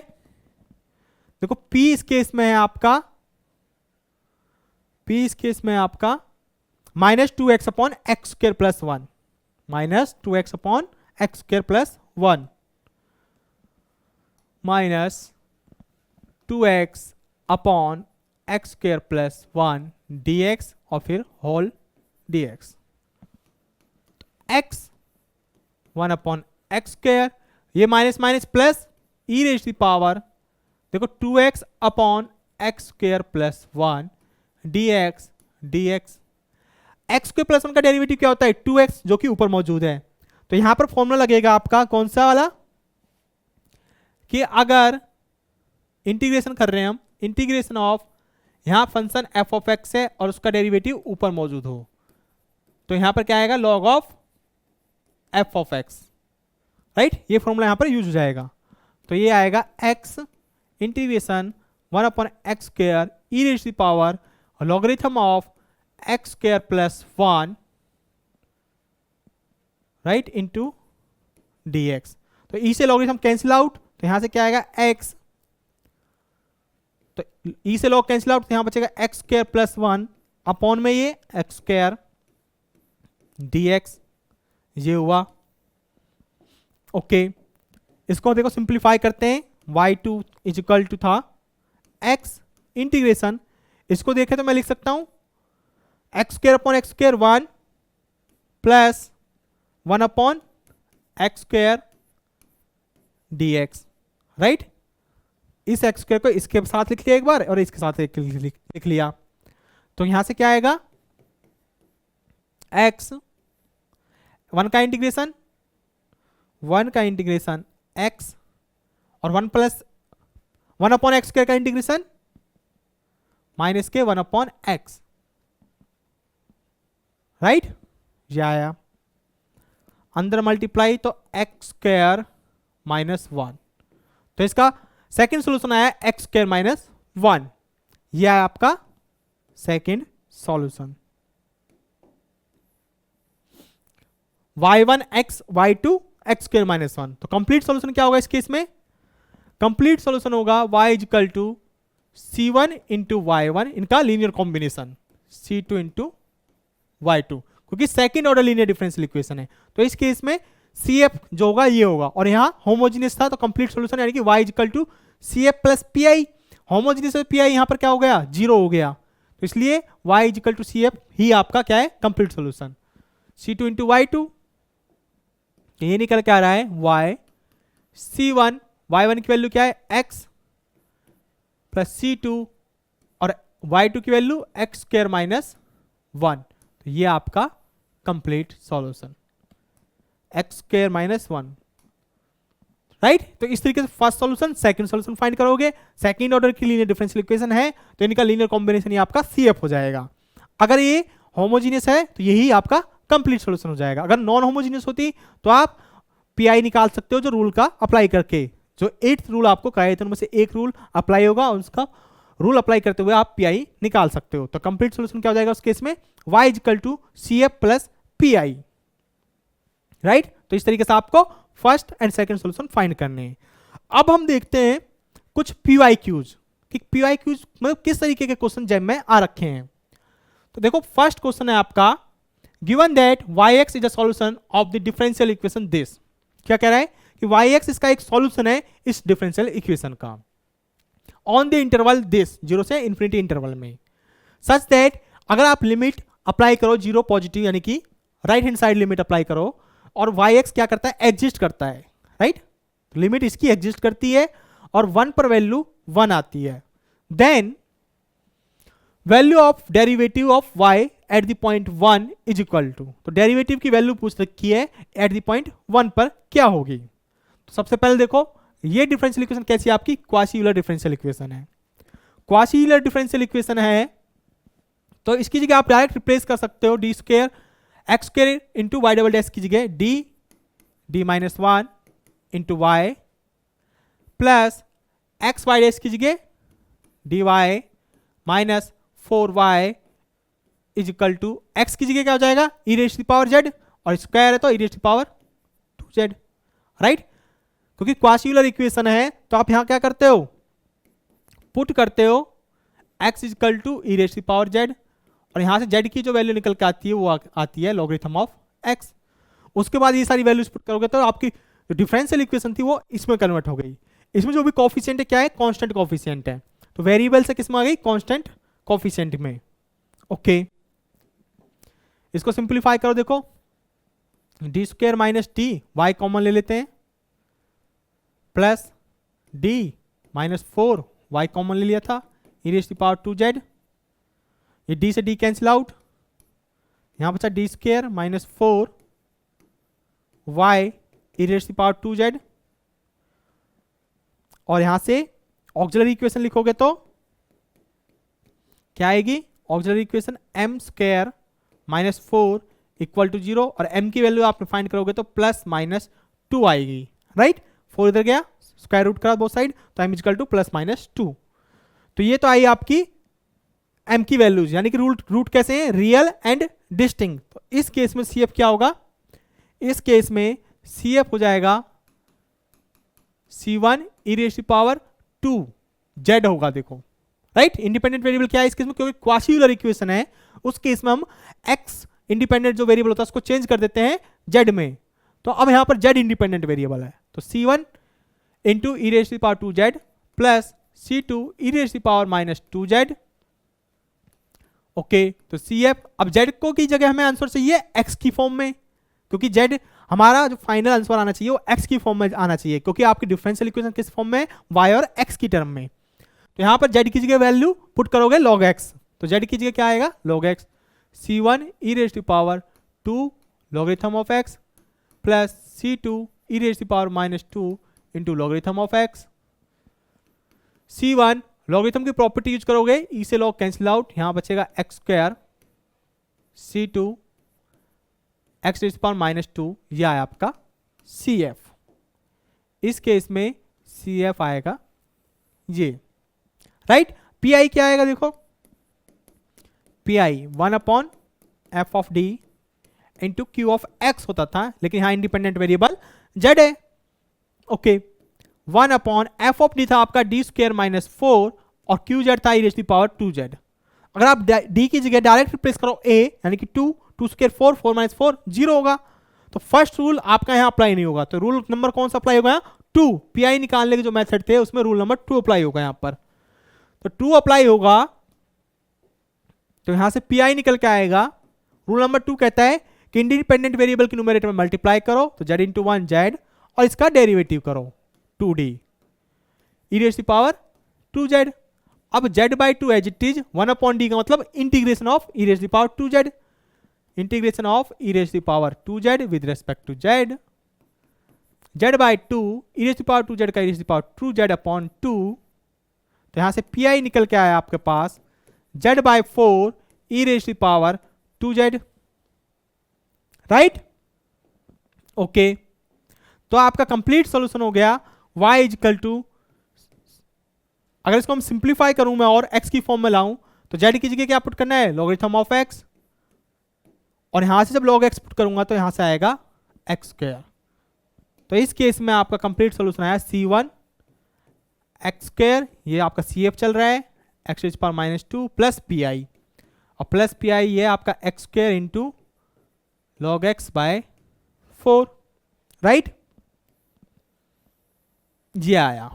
A: देखो p इस केस में है आपका, p इस केस में है आपका -2x/x² + 1, -2x/x² + 1 -2x/x² + 1 dx और फिर होल dx। x 1/x², ये minus minus plus e raise to the power, देखो 2x/x² + 1 dx dx। x² + 1 का डेरिवेटिव क्या होता है, 2x जो कि ऊपर मौजूद है। तो यहां पर फॉर्मूला लगेगा आपका कौन सा वाला, कि अगर इंटीग्रेशन कर रहे हैं हम, इंटीग्रेशन ऑफ यहां फंक्शन f(x) है और उसका डेरिवेटिव ऊपर मौजूद हो, तो यहां पर क्या आएगा log ऑफ f(x), राइट। ये फॉर्मूला यहां पर यूज हो जाएगा। तो ये आएगा x integration 1/x² e raise to the power logarithm of x² + 1, right, into dx। तो ई से लॉगरिथम कैंसिल आउट, तो यहां से क्या आएगा x, तो ई से लॉग कैंसिल आउट, तो यहां बचेगा x² + 1 अपॉन में ये x² dx, ये हुआ। ओके, इसको देखो सिंप्लीफाई करते हैं, y2 = था x इंटीग्रेशन, इसको देखें तो मैं लिख सकता हूं x² 1 plus 1/x² dx, right. इस x² को इसके साथ लिख लिया एक बार और इसके साथ लिख लिया, तो यहां से क्या आएगा x 1 का इंटीग्रेशन x और 1 प्लस 1/x² का इंटीग्रेशन माइनस के 1/x, राइट। ये आया अंदर मल्टीप्लाई, तो x² - 1, तो इसका सेकंड सॉल्यूशन आया x² - 1, यह है आपका second solution. y1 x y2 x² - 1, तो कंप्लीट सॉल्यूशन क्या होगा इस केस में, कंप्लीट सॉल्यूशन होगा y = c1 × y1, इनका लीनियर कॉम्बिनेशन c2 × y2, क्योंकि second order linear differential equation है। तो इस केस में CF जो होगा ये होगा, और यहां होमोजीनियस था तो कंप्लीट सॉल्यूशन यानी कि y = CF + PI, होमोजीनियस और PI यहां पर क्या हो गया, 0 हो गया, तो इसलिए y = CF ही आपका क्या है कंप्लीट सॉल्यूशन। c2 × y2, तो ये निकल के आ रहा है y c1, y1 की वैल्यू क्या है x प्लस c2 और y2 की वैल्यू x² - 1, तो ये आपका कंप्लीट सॉल्यूशन x² - 1, राइट। तो इस तरीके से first solution second solution find करोगे, सेकंड ऑर्डर की लीनियर डिफरेंशियल इक्वेशन है तो इनका लीनियर कॉम्बिनेशन ये आपका CF हो जाएगा। अगर ये होमोजीनियस है तो यही आपका कंप्लीट सॉल्यूशन हो जाएगा। अगर नॉन होमोजीनियस होती तो आप PI निकाल सकते हो जो रूल का अप्लाई करके, जो 8th रूल आपको कराए थे उनमें से एक रूल अप्लाई होगा और उसका रूल अप्लाई करते हुए आप PI निकाल सकते हो। तो कंप्लीट सॉल्यूशन क्या हो जाएगा उस केस में, y = CF + PI, राइट। तो इस तरीके से आपको first and second solution find करने हैं। अब हम देखते हैं कुछ PYQs कि PYQs मतलब किस तरीके के क्वेश्चन जैम में आ रखे हैं। तो देखो फर्स्ट क्वेश्चन है आपका, given that yx is a solution of the differential equation this, क्या कह रहा है कि yx इसका एक सॉल्यूशन है इस डिफरेंशियल इक्वेशन का, ऑन द इंटरवल दिस 0 से इंफिनिटी इंटरवल में, सच दैट अगर आप लिमिट अप्लाई करो 0 पॉजिटिव यानी कि right hand side limit apply करो और yx क्या करता है एग्जिस्ट करता है, राइट, लिमिट इसकी एग्जिस्ट करती है और 1 पर वैल्यू 1 आती है, then value of derivative of y at the point 1 is equal to, तो डेरिवेटिव की वैल्यू पूछ रखी है एट द पॉइंट 1 पर क्या होगी। तो सबसे पहले देखो ये डिफरेंशियल इक्वेशन कैसी है आपकी, क्वासी यूलर डिफरेंशियल इक्वेशन है। क्वासी यूलर डिफरेंशियल इक्वेशन है तो इसकी जगह आप डायरेक्ट रिप्लेस कर सकते हो d² x² into y double dash की जगह d D minus one into y plus x y dash कीजिए D y minus 4y is equal to x कीजिए क्या हो जाएगा e raise to power z और स्क्वायर है तो ई raise to power 2z, right. क्योंकि क्वाड्रेचुलर इक्वेशन है तो आप यहां क्या करते हो, पुट करते हो x is equal to e raise to power z और यहां से z की जो वैल्यू निकल के आती है वो आती है लॉगरिथम ऑफ x। उसके बाद ये सारी वैल्यूज पुट करोगे तो आपकी जो डिफरेंशियल इक्वेशन थी वो इसमें कन्वर्ट हो गई। इसमें जो भी कॉफिशिएंट है क्या है, कांस्टेंट कॉफिशिएंट है, तो वेरिएबल से किसमें आ गई, कांस्टेंट कॉफिशिएंट में। ओके इसको सिंप्लीफाई करो, देखो d square minus t y common ले लेते हैं plus D minus 4 y common ले लिया था ई रेज़ टू पावर 2z, ये डी से डी कैंसिल आउट, यहां बचा d square minus 4 y e raise to power 2z और यहां से ऑक्सिलरी इक्वेशन लिखोगे तो क्या आएगी, auxiliary equation m square minus 4 equal to 0 और m की वैल्यू आप फाइंड करोगे तो प्लस माइनस 2 आएगी, राइट। 4 इधर गया स्क्वायर रूट करा बोथ साइड तो m equal to plus minus 2। तो ये तो आई आपकी m की वैल्यूज, यानी कि रूट कैसे हैं, रियल एंड डिस्टिंक्ट। तो इस केस में CF क्या होगा, इस केस में CF हो जाएगा C1 e raise to power 2z होगा, देखो राइट। इंडिपेंडेंट वेरिएबल क्या है इस केस में, क्योंकि क्वाड्रेचुलर इक्वेशन है उस केस में हम x इंडिपेंडेंट जो वेरिएबल होता है उसको चेंज कर देते हैं z में, तो अब यहां पर z इंडिपेंडेंट वेरिएबल है तो C1 into e raise to power 2z plus C2 e raise to power minus 2z। Okay तो CF, अब z को की जगह हमें आंसर चाहिए x की फॉर्म में, क्योंकि z हमारा जो फाइनल आंसर आना चाहिए वो x की फॉर्म में आना चाहिए, क्योंकि आपकी डिफरेंशियल इक्वेशन किस फॉर्म में, y और x की टर्म में। तो यहां पर z की जगह वैल्यू पुट करोगे log x, तो z की जगह क्या आएगा log x, C1 e raise to power 2 logarithm of x plus C2 e raise to power minus 2 into logarithm of x। C1 logarithm की प्रॉपर्टी यूज करोगे, ई से log cancel out, यहां बचेगा x square C2 x raise to power minus 2, यह आया आपका CF। इस case में CF आएगा ये, राइट। PI क्या आएगा, देखो PI 1 upon f of d into Q of x होता था, लेकिन यहां इंडिपेंडेंट वेरिएबल z है। Okay 1 upon f of d था आपका d स्क्वायर माइनस 4 और क्यू जेड था ई रेज़ टू पावर 2z। अगर आप d की जगह डायरेक्ट रिप्लेस करो a, यानी कि 2 स्क्वायर 4 4 माइनस 4 0 होगा, तो फर्स्ट रूल आपका यहां अप्लाई नहीं होगा, तो रूल नंबर कौन सा अप्लाई होगा, 2। PI निकालने के जो मेथड थे उसमें रूल नंबर 2 अप्लाई होगा यहां पर, तो 2 अप्लाई होगा तो यहां से PI निकल के आएगा। रूल नंबर 2 कहता है कि इंडिपेंडेंट वेरिएबल के न्यूमरेटर में मल्टीप्लाई करो तो z इंटू 1 z और इसका डेरिवेटिव करो 2d E raise to power 2z। अब z by 2 as it is 1 upon d का मतलब integration of e raise to power 2z, integration of e raise to power 2z with respect to z, z by 2 e raise to power 2z का e raise to power 2z upon 2। तो यहां से PI निकल के आया आपके पास z by 4 e raise to power 2z, right. Okay तो आपका कंप्लीट सॉल्यूशन हो गया y इज इक्वल टू, अगर इसको हम सिंप्लीफाई करूं मैं और x की फॉर्म में लाऊं तो z की जगह क्या पुट करना है, लॉगरिथम ऑफ x, और यहां से जब log x पुट करूंगा तो यहां से आएगा x स्क्वायर। तो इस केस में आपका कंप्लीट सॉल्यूशन आया C1 x स्क्वायर, ये आपका CF चल रहा है x raise power minus 2 plus PI, और प्लस PI ये आपका x square into log x by 4, right. ये आया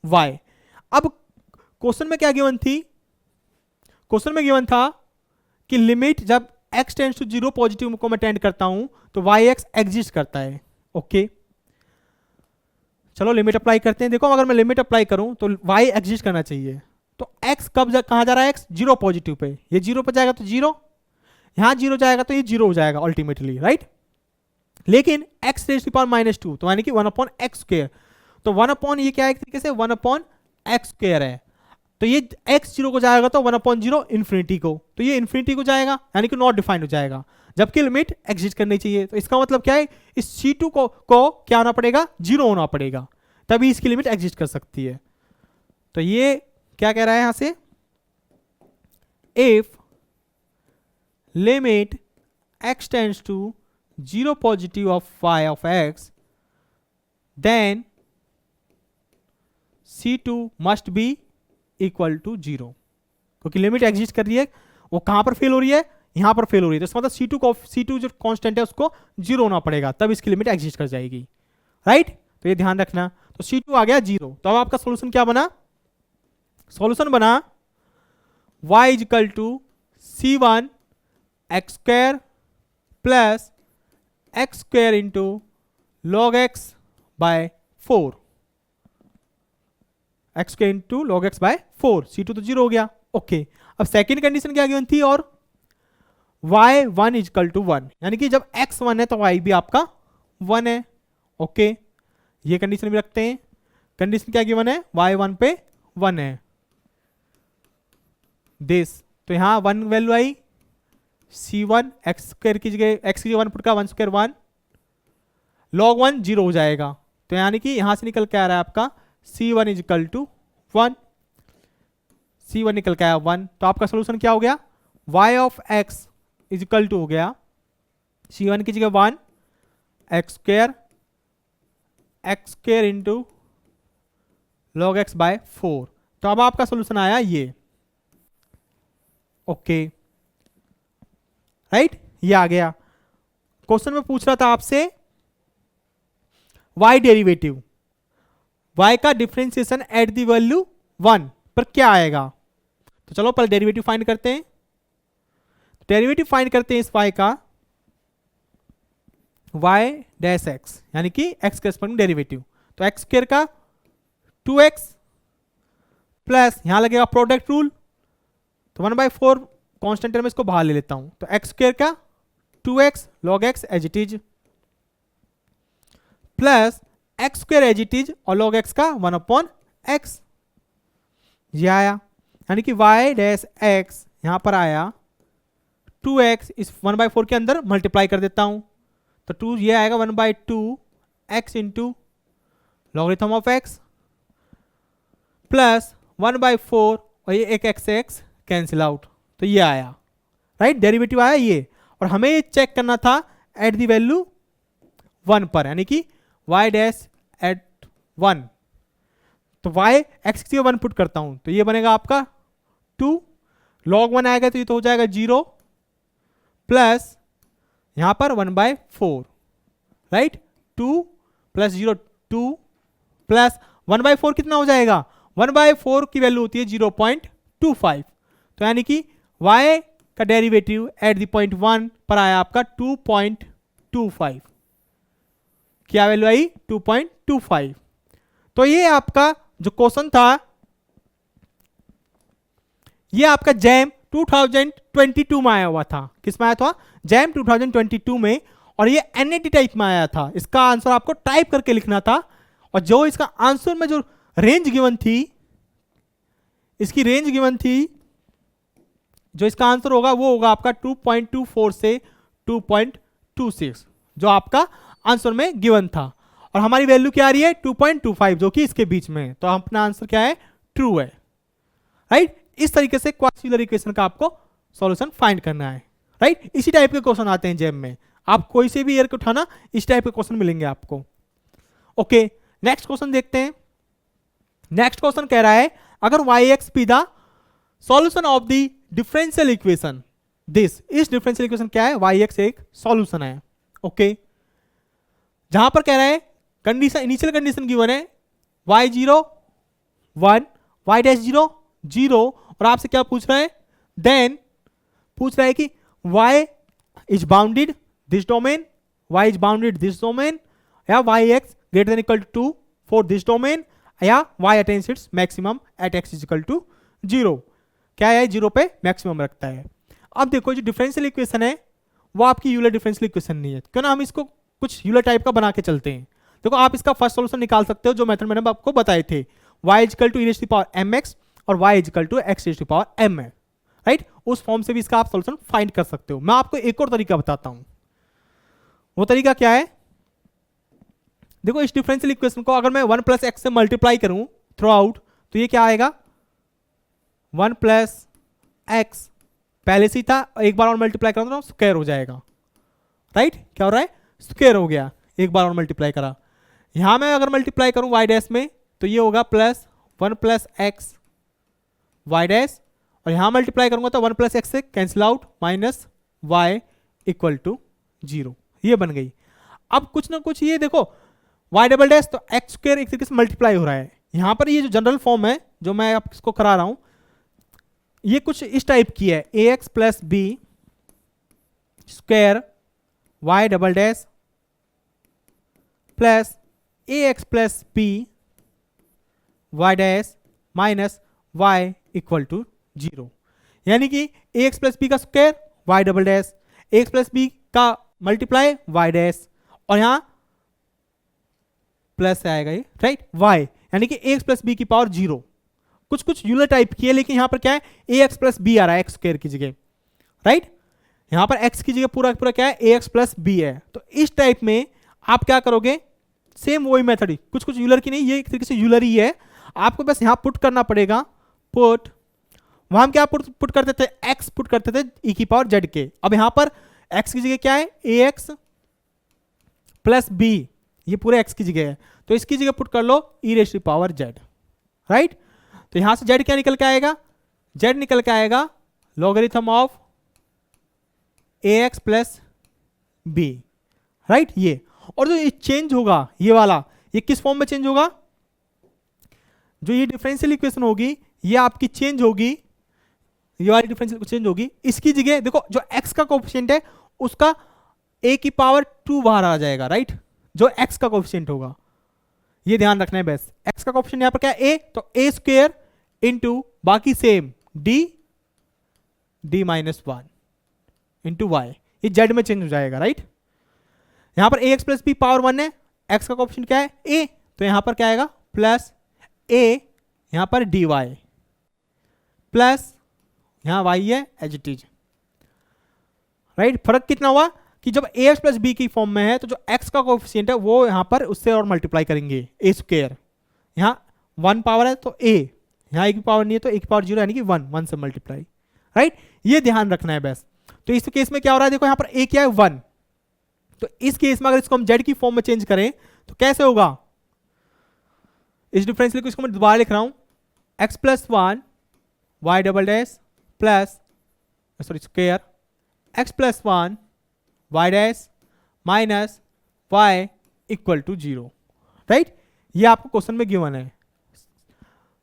A: y। अब क्वेश्चन में क्या गिवन थी, क्वेश्चन में गिवन था कि लिमिट जब x टेंड्स टू 0 पॉजिटिव को मैं टेंड करता हूं तो yx एग्जिस्ट करता है। ओके चलो लिमिट अप्लाई करते हैं। देखो अगर मैं लिमिट अप्लाई करूं तो y एग्जिस्ट करना चाहिए, तो x कहां जा रहा है, x 0 पॉजिटिव पे, ये 0 पे जाएगा तो 0, यहां 0 जाएगा तो ये 0 हो जाएगा अल्टीमेटली, राइट। लेकिन x raise to power minus 2 तो यानी कि 1 अपॉन x स्क्वायर, तो 1 अपॉन ये क्या है एक तरीके से 1 अपॉन x स्क्वायर है। तो ये x जीरो को जाएगा तो 1/0 इन्फिनिटी को, तो ये इन्फिनिटी को जाएगा यानी कि नॉट डिफाइंड हो जाएगा, जबकि लिमिट एग्जिस्ट करनी चाहिए। तो इसका मतलब क्या है, इस C2 को क्या होना पड़ेगा, जीरो होना पड़ेगा, तभी इसकी लिमिट एग्जिस्ट कर सकती है। तो ये क्या कह रहा है यहां से, if limit x tends to 0 positive of y of x then C2 must be equal to 0, क्योंकि लिमिट एग्जिस्ट कर रही है, वो कहां पर फेल हो रही है, यहां पर फेल हो रही है, तो इसका मतलब C2 जो कांस्टेंट है उसको 0 होना पड़ेगा, तब इसकी लिमिट एग्जिस्ट कर जाएगी, राइट। तो ये ध्यान रखना। तो C2 आ गया 0, तो अब आपका सॉल्यूशन क्या बना, सॉल्यूशन बना y equal to C1 x square plus x square into log x by 4, x square into log x by 4, C2 तो 0 हो गया। ओके, अब सेकेंड कंडीशन क्या गिवन थी, और y1 इक्वल टू 1, यानी कि जब x 1 है तो y भी आपका 1 है। ओके, ये कंडीशन भी रखते हैं। कंडीशन क्या गिवन है, y1 पे 1 है दिस, तो यहां 1 वैल्यू आई, C1 x स्क्वायर की जगह x की जगह 1 पुट का 1 स्क्वायर 1, log 1 0 हो जाएगा, तो यानी कि यहां से निकल के आ रहा है आपका C1 is equal to 1, C1 निकल के आया 1, तो आपका सोल्यूशन क्या हो गया, y of x is equal to हो गया C1 की जगह 1 x square into log x by 4, तो अब आपका सोल्यूशन आया ये। ओके, राइट, ये आ गया। क्वेश्चन में पूछ रहा था आपसे y डेरिवेटिव, y का डिफरेंशिएशन एट द वैल्यू 1 पर क्या आएगा, तो चलो पहले डेरिवेटिव फाइंड करते हैं। डेरिवेटिव फाइंड करते हैं इस y का, y डैश x यानी कि x के रिस्पेक्ट में डेरिवेटिव, तो x स्क्वायर का 2x प्लस यहां लगेगा प्रोडक्ट रूल, तो 1/4 कांस्टेंट टर्म इसको बाहर ले लेता हूं, तो x स्क्वायर का 2x log x as it is plus x square as it is और log x का 1/x, ये आया, यानी कि y डैश x यहां पर आया 2x, इस 1/4 के अंदर मल्टीप्लाई कर देता हूं, तो 2 ये आएगा 1/2 x into logarithm of x plus 1/4 और ये एक x कैंसिल आउट, तो ये आया, राइट, डेरिवेटिव आया ये। और हमें ये चेक करना था एट द वैल्यू 1 पर, यानी कि y डैश एट 1, तो y x की 1 पुट करता हूं, तो ये बनेगा आपका 2 log 1 आएगा, तो ये तो हो जाएगा 0 प्लस यहां पर 1/4, राइट, 2 प्लस 0 2 प्लस 1/4 कितना हो जाएगा, 1/4 की वैल्यू होती है 0.25, तो यानी कि y का डेरिवेटिव एट द पॉइंट 1 पर आया आपका 2.25, क्या वैल्यू आई 2.25। तो ये आपका जो क्वेश्चन था ये आपका जैम 2022 में आया हुआ था, किस में आया था, जैम 2022 में, और ये NAT टाइप में आया था। इसका आंसर आपको टाइप करके लिखना था, और जो इसका आंसर में जो रेंज गिवन थी, इसकी रेंज गिवन थी, जो इसका आंसर होगा वो होगा आपका 2.24 से 2.26, जो आपका आंसर में गिवन था, और हमारी वैल्यू क्या आ रही है 2.25, जो कि इसके बीच में है, तो अपना आंसर क्या है, ट्रू है, राइट। इस तरीके से क्वाड्रेचुलर इक्वेशन का आपको सॉल्यूशन फाइंड करना है, राइट। इसी टाइप के क्वेश्चन आते हैं जैम में, आप कोई से भी ईयर को उठाना इस टाइप के क्वेश्चन मिलेंगे आपको। ओके, नेक्स्ट क्वेश्चन देखते हैं। नेक्स्ट क्वेश्चन कह रहा है अगर yx be the solution of the differential equation this, इस डिफरेंशियल इक्वेशन क्या है, yx एक सॉल्यूशन है। ओके, जहां पर कह रहा है कंडीशन, इनिशियल कंडीशन गिवन है y0 1 y डैश 0 0, और आपसे क्या पूछ रहा है, देन पूछ रहा है कि y is bounded this domain, y is bounded this domain, या yx greater than equal to 2 for this domain, या y attains its maximum at x is equal to 0, क्या है 0 पे मैक्सिमम रखता है। अब देखो जो डिफरेंशियल इक्वेशन है वो आपकी यूलर डिफरेंशियल इक्वेशन नहीं है, क्यों ना हम इसको कुछ यूलर टाइप का बना के चलते हैं। देखो आप इसका फर्स्ट सॉल्यूशन निकाल सकते हो, जो मेथड मैंने आपको बताए थे, y is equal to e to the power mx, और y is equal to x raise to power m है, राइट। उस फॉर्म से भी इसका आप सॉल्यूशन फाइंड कर सकते हो। मैं आपको एक और तरीका बताता हूं। वो तरीका क्या है, देखो इस डिफरेंशियल इक्वेशन को अगर मैं 1 प्लस एक्स से मल्टीप्लाई करूं थ्रू आउट, तो ये क्या आएगा, 1 प्लस एक्स पहले से ही था, एक बार और मल्टीप्लाई करूंगा तो स्क्वायर हो जाएगा, राइट। क्या हो रहा है, स्क्वायर हो गया, एक बार और मल्टीप्लाई करा। यहां मैं अगर मल्टीप्लाई करूं वाई डैश में तो ये होगा plus 1 plus x y dash, और यहां मल्टीप्लाई करूंगा तो 1 प्लस एक्स से cancel out, minus y equal to 0, ये बन गई। अब कुछ ना कुछ ये देखो वाई डबल डैश तो एक्स स्क्वायर एक तरीके से मल्टीप्लाई हो रहा है। यहां पर ये जो जनरल फॉर्म है जो मैं आपको करा रहा हूं, ये कुछ इस टाइप की है, a x plus b square y double dash plus a x plus b y dash minus y equal to 0। यानी कि ए एक्स प्लस बी का square y double dash, a x plus b का multiply y dash, और यहां plus आएगा ये, right, y, यानी कि ए एक्स प्लस बी की पावर 0। कुछ कुछ यूलर टाइप की है, लेकिन यहां पर क्या है, ए एक्स प्लस बी आ रहा है एक्स स्क्वायर की जगह, राइट। यहां पर एक्स की जगह पूरा पूरा क्या है, ए एक्स प्लस बी है। तो इस टाइप में आप क्या करोगे, सेम वही मेथड ही, कुछ कुछ यूलर की नहीं, ये एक तरीके से यूलर ही है। आपको बस यहां पुट करना पड़ेगा, पुट, वहां हम क्या पुट करते थे, एक्स पुट करते थे ई की पावर जेड के। अब यहां पर एक्स की जगह क्या है, ए एक्स प्लस बी, ये पूरे एक्स की जगह है, तो इसकी जगह पुट कर लो e raise to power z, right. तो यहां से जेड क्या निकल के आएगा, जेड निकल के आएगा logarithm of a x plus b, right, ये। और जो ये चेंज होगा ये वाला, ये किस फॉर्म में चेंज होगा, जो ये डिफरेंशियल इक्वेशन होगी ये आपकी चेंज होगी, ये वाली डिफरेंशियल चेंज होगी। इसकी जगह देखो जो x का कोएफिशिएंट है उसका a की पावर 2 बाहर आ जाएगा, राइट, जो x का कोएफिशिएंट होगा, ये ध्यान रखना है बस। x का कोएफिशिएंट यहां पर क्या है, a, तो a स्क्वायर इंटू बाकी same d minus 1 into y, ये z में चेंज हो जाएगा, राइट। यहां पर ax प्लस b पावर 1 है, x का कोएफिशिएंट क्या है a, तो यहां पर क्या आएगा प्लस a, यहां पर dy प्लस यहां y है एज इट इज, राइट। फर्क कितना हुआ कि जब ax प्लस बी की फॉर्म में है तो जो x का कोएफिशिएंट है वो यहां पर उससे और मल्टीप्लाई करेंगे, a स्क्वायर, यहां 1 पावर है तो a, यहां a की पावर नहीं है तो a की पावर 0 यानी कि 1 से मल्टीप्लाई, राइट, ये ध्यान रखना है बस। तो इस केस में क्या हो रहा है, देखो यहां पर a क्या है 1, तो इस केस में अगर इसको हम z की फॉर्म में चेंज करें तो कैसे होगा, इस डिफरेंशियल को इसको मैं दोबारा लिख रहा हूं, x plus 1 y double dash plus sorry square x plus 1 y dash minus y equal to 0, right. ये आपको क्वेश्चन में गिवन है,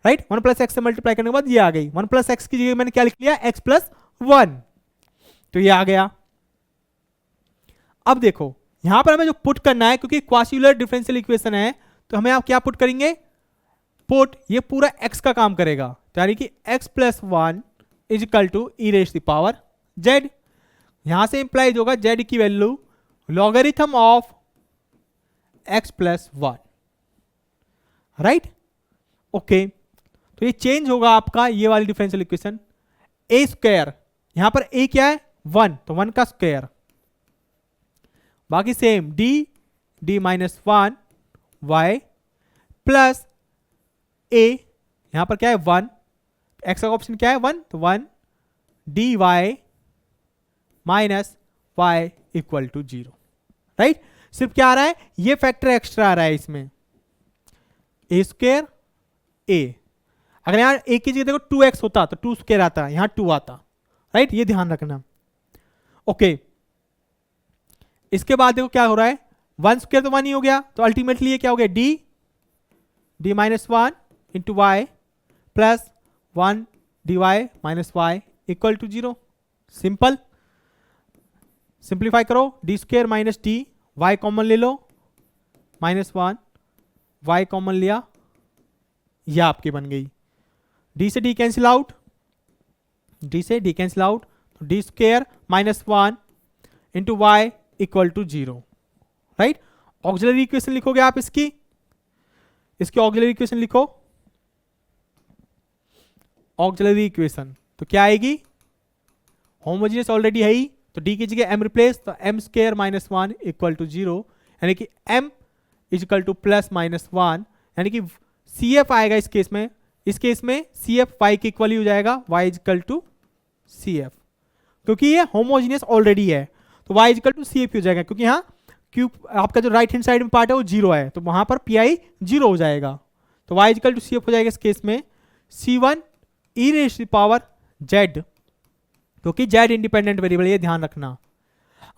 A: राइट। 1 प्लस एक्स से मल्टीप्लाई करने के बाद ये आ गई, 1 प्लस एक्स की जगह मैंने क्या लिख लिया, x प्लस 1, तो ये आ गया। अब देखो यहां पर हमें जो पुट करना है, क्योंकि क्वाड्रेचुलर डिफरेंशियल इक्वेशन है तो हमें आप क्या पुट करेंगे, पुट, ये पूरा x का काम करेगा, यानी कि x plus 1 is equal to e raise to power z। यहां से इंप्लाइज होगा z की value logarithm of x plus 1, right, okay. तो ये चेंज होगा आपका ये वाली डिफरेंशियल इक्वेशन, a स्क्वायर, यहां पर a क्या है 1, तो 1 का स्क्वायर, बाकी same d minus 1 y plus a, यहां पर क्या है 1, x का ऑप्शन क्या है 1, तो 1 dy minus y equal to 0, right. सिर्फ क्या आ रहा है, ये फैक्टर एक्स्ट्रा आ रहा है इसमें, a स्क्वायर a, अगर यहां a की जगह देखो 2x होता तो 2 स्क्वायर आता, यहां 2 आता, राइट, ये ध्यान रखना, ओके। इसके बाद देखो क्या हो रहा है, 1 स्क्वायर तो 1 ही हो गया, तो अल्टीमेटली ये क्या हो गया, d minus 1 into y plus 1 dy minus y equal to 0। Simple, simplify करो, D square minus D, y common ले लो, माइनस 1 वाई कॉमन लिया, यह आपकी बन गई, डी से डी कैंसिल आउट, डी से डी कैंसिल आउट, तो d square minus 1 into y equal to 0, right. Auxiliary equation लिखोगे आप इसकी ऑक्सिलरी इक्वेशन लिखो, ऑक्सिलरी इक्वेशन। तो क्या आएगी, होमोजीनियस ऑलरेडी है ही, तो डी की जगह m रिप्लेस, तो m square minus 1 equal to 0, यानी कि m is equal to plus minus 1, यानी कि CF आएगा इस केस में। इस केस में CF y के इक्वल ही हो जाएगा, y is equal to CF, क्योंकि ये होमोजीनियस ऑलरेडी है तो y is equal to CF हो जाएगा, क्योंकि यहाँ क्यूब आपका जो राइट हैंड साइड में पार्ट है वो 0 है, तो वहां पर PI 0 हो जाएगा, तो y is equal to CF हो जाएगा इस केस में C1 e raise to power z, क्योंकि z इंडिपेंडेंट वेरिएबल, ये ध्यान रखना।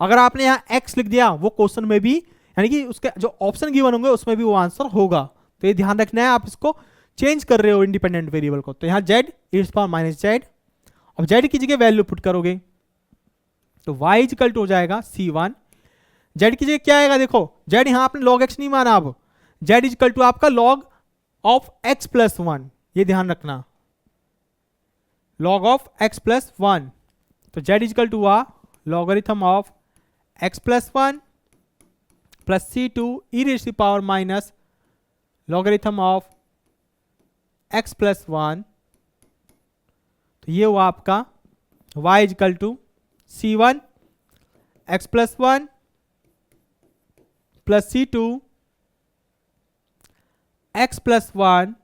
A: अगर आपने यहाँ x लिख दिया वो क्वेश्चन में भी, यानी कि उसके जो ऑप्शन गिवन होंगे उसमें भी वो आंसर होगा, तो ये ध्यान रखना है, आप इसको चेंज कर रहे हो इंडिपेंडेंट वेरिएबल को। तो यहाँ z e power minus z, अब z की जगह वैल्यू पुट करोगे तो y इज इक्वल टू हो जाएगा C1, z की जगह क्या आएगा, देखो z यहाँ आपने log x नहीं माना, अब z इज इक्वल टू आपका log ऑफ x प्लस 1, ये ध्यान रखना, log ऑफ x प्लस 1, तो z इज इक्वल टू हुआ logarithm of x plus 1 plus C2 e raise to power minus logarithm of x plus 1, तो ये हुआ आपका y is equal to C1 x plus 1 plus C2 x plus 1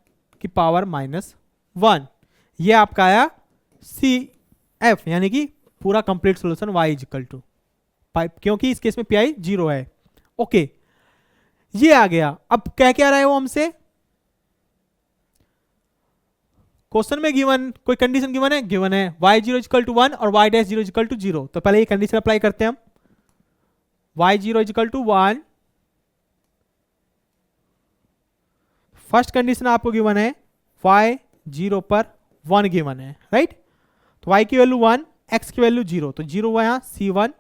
A: की power minus 1, ये आपका आया CF, यानी कि पूरा complete solution y is equal to, क्योंकि इस केस में PI 0 है। ओके, ये आ गया। अब क्या क्या रहा है वो हमसे, क्वेश्चन में गिवन कोई कंडीशन गिवन है y0 इक्वल टू 1 और y0 इक्वल टू 0, तो पहले ये कंडीशन अप्लाई करते हैं हम, y0 equal to 1, first condition आपको गिवन है y0 पर 1 गिवन है, राइट, तो y की वैल्यू 1, x की वैल्यू 0, तो 0 हुआ यहाँ C1,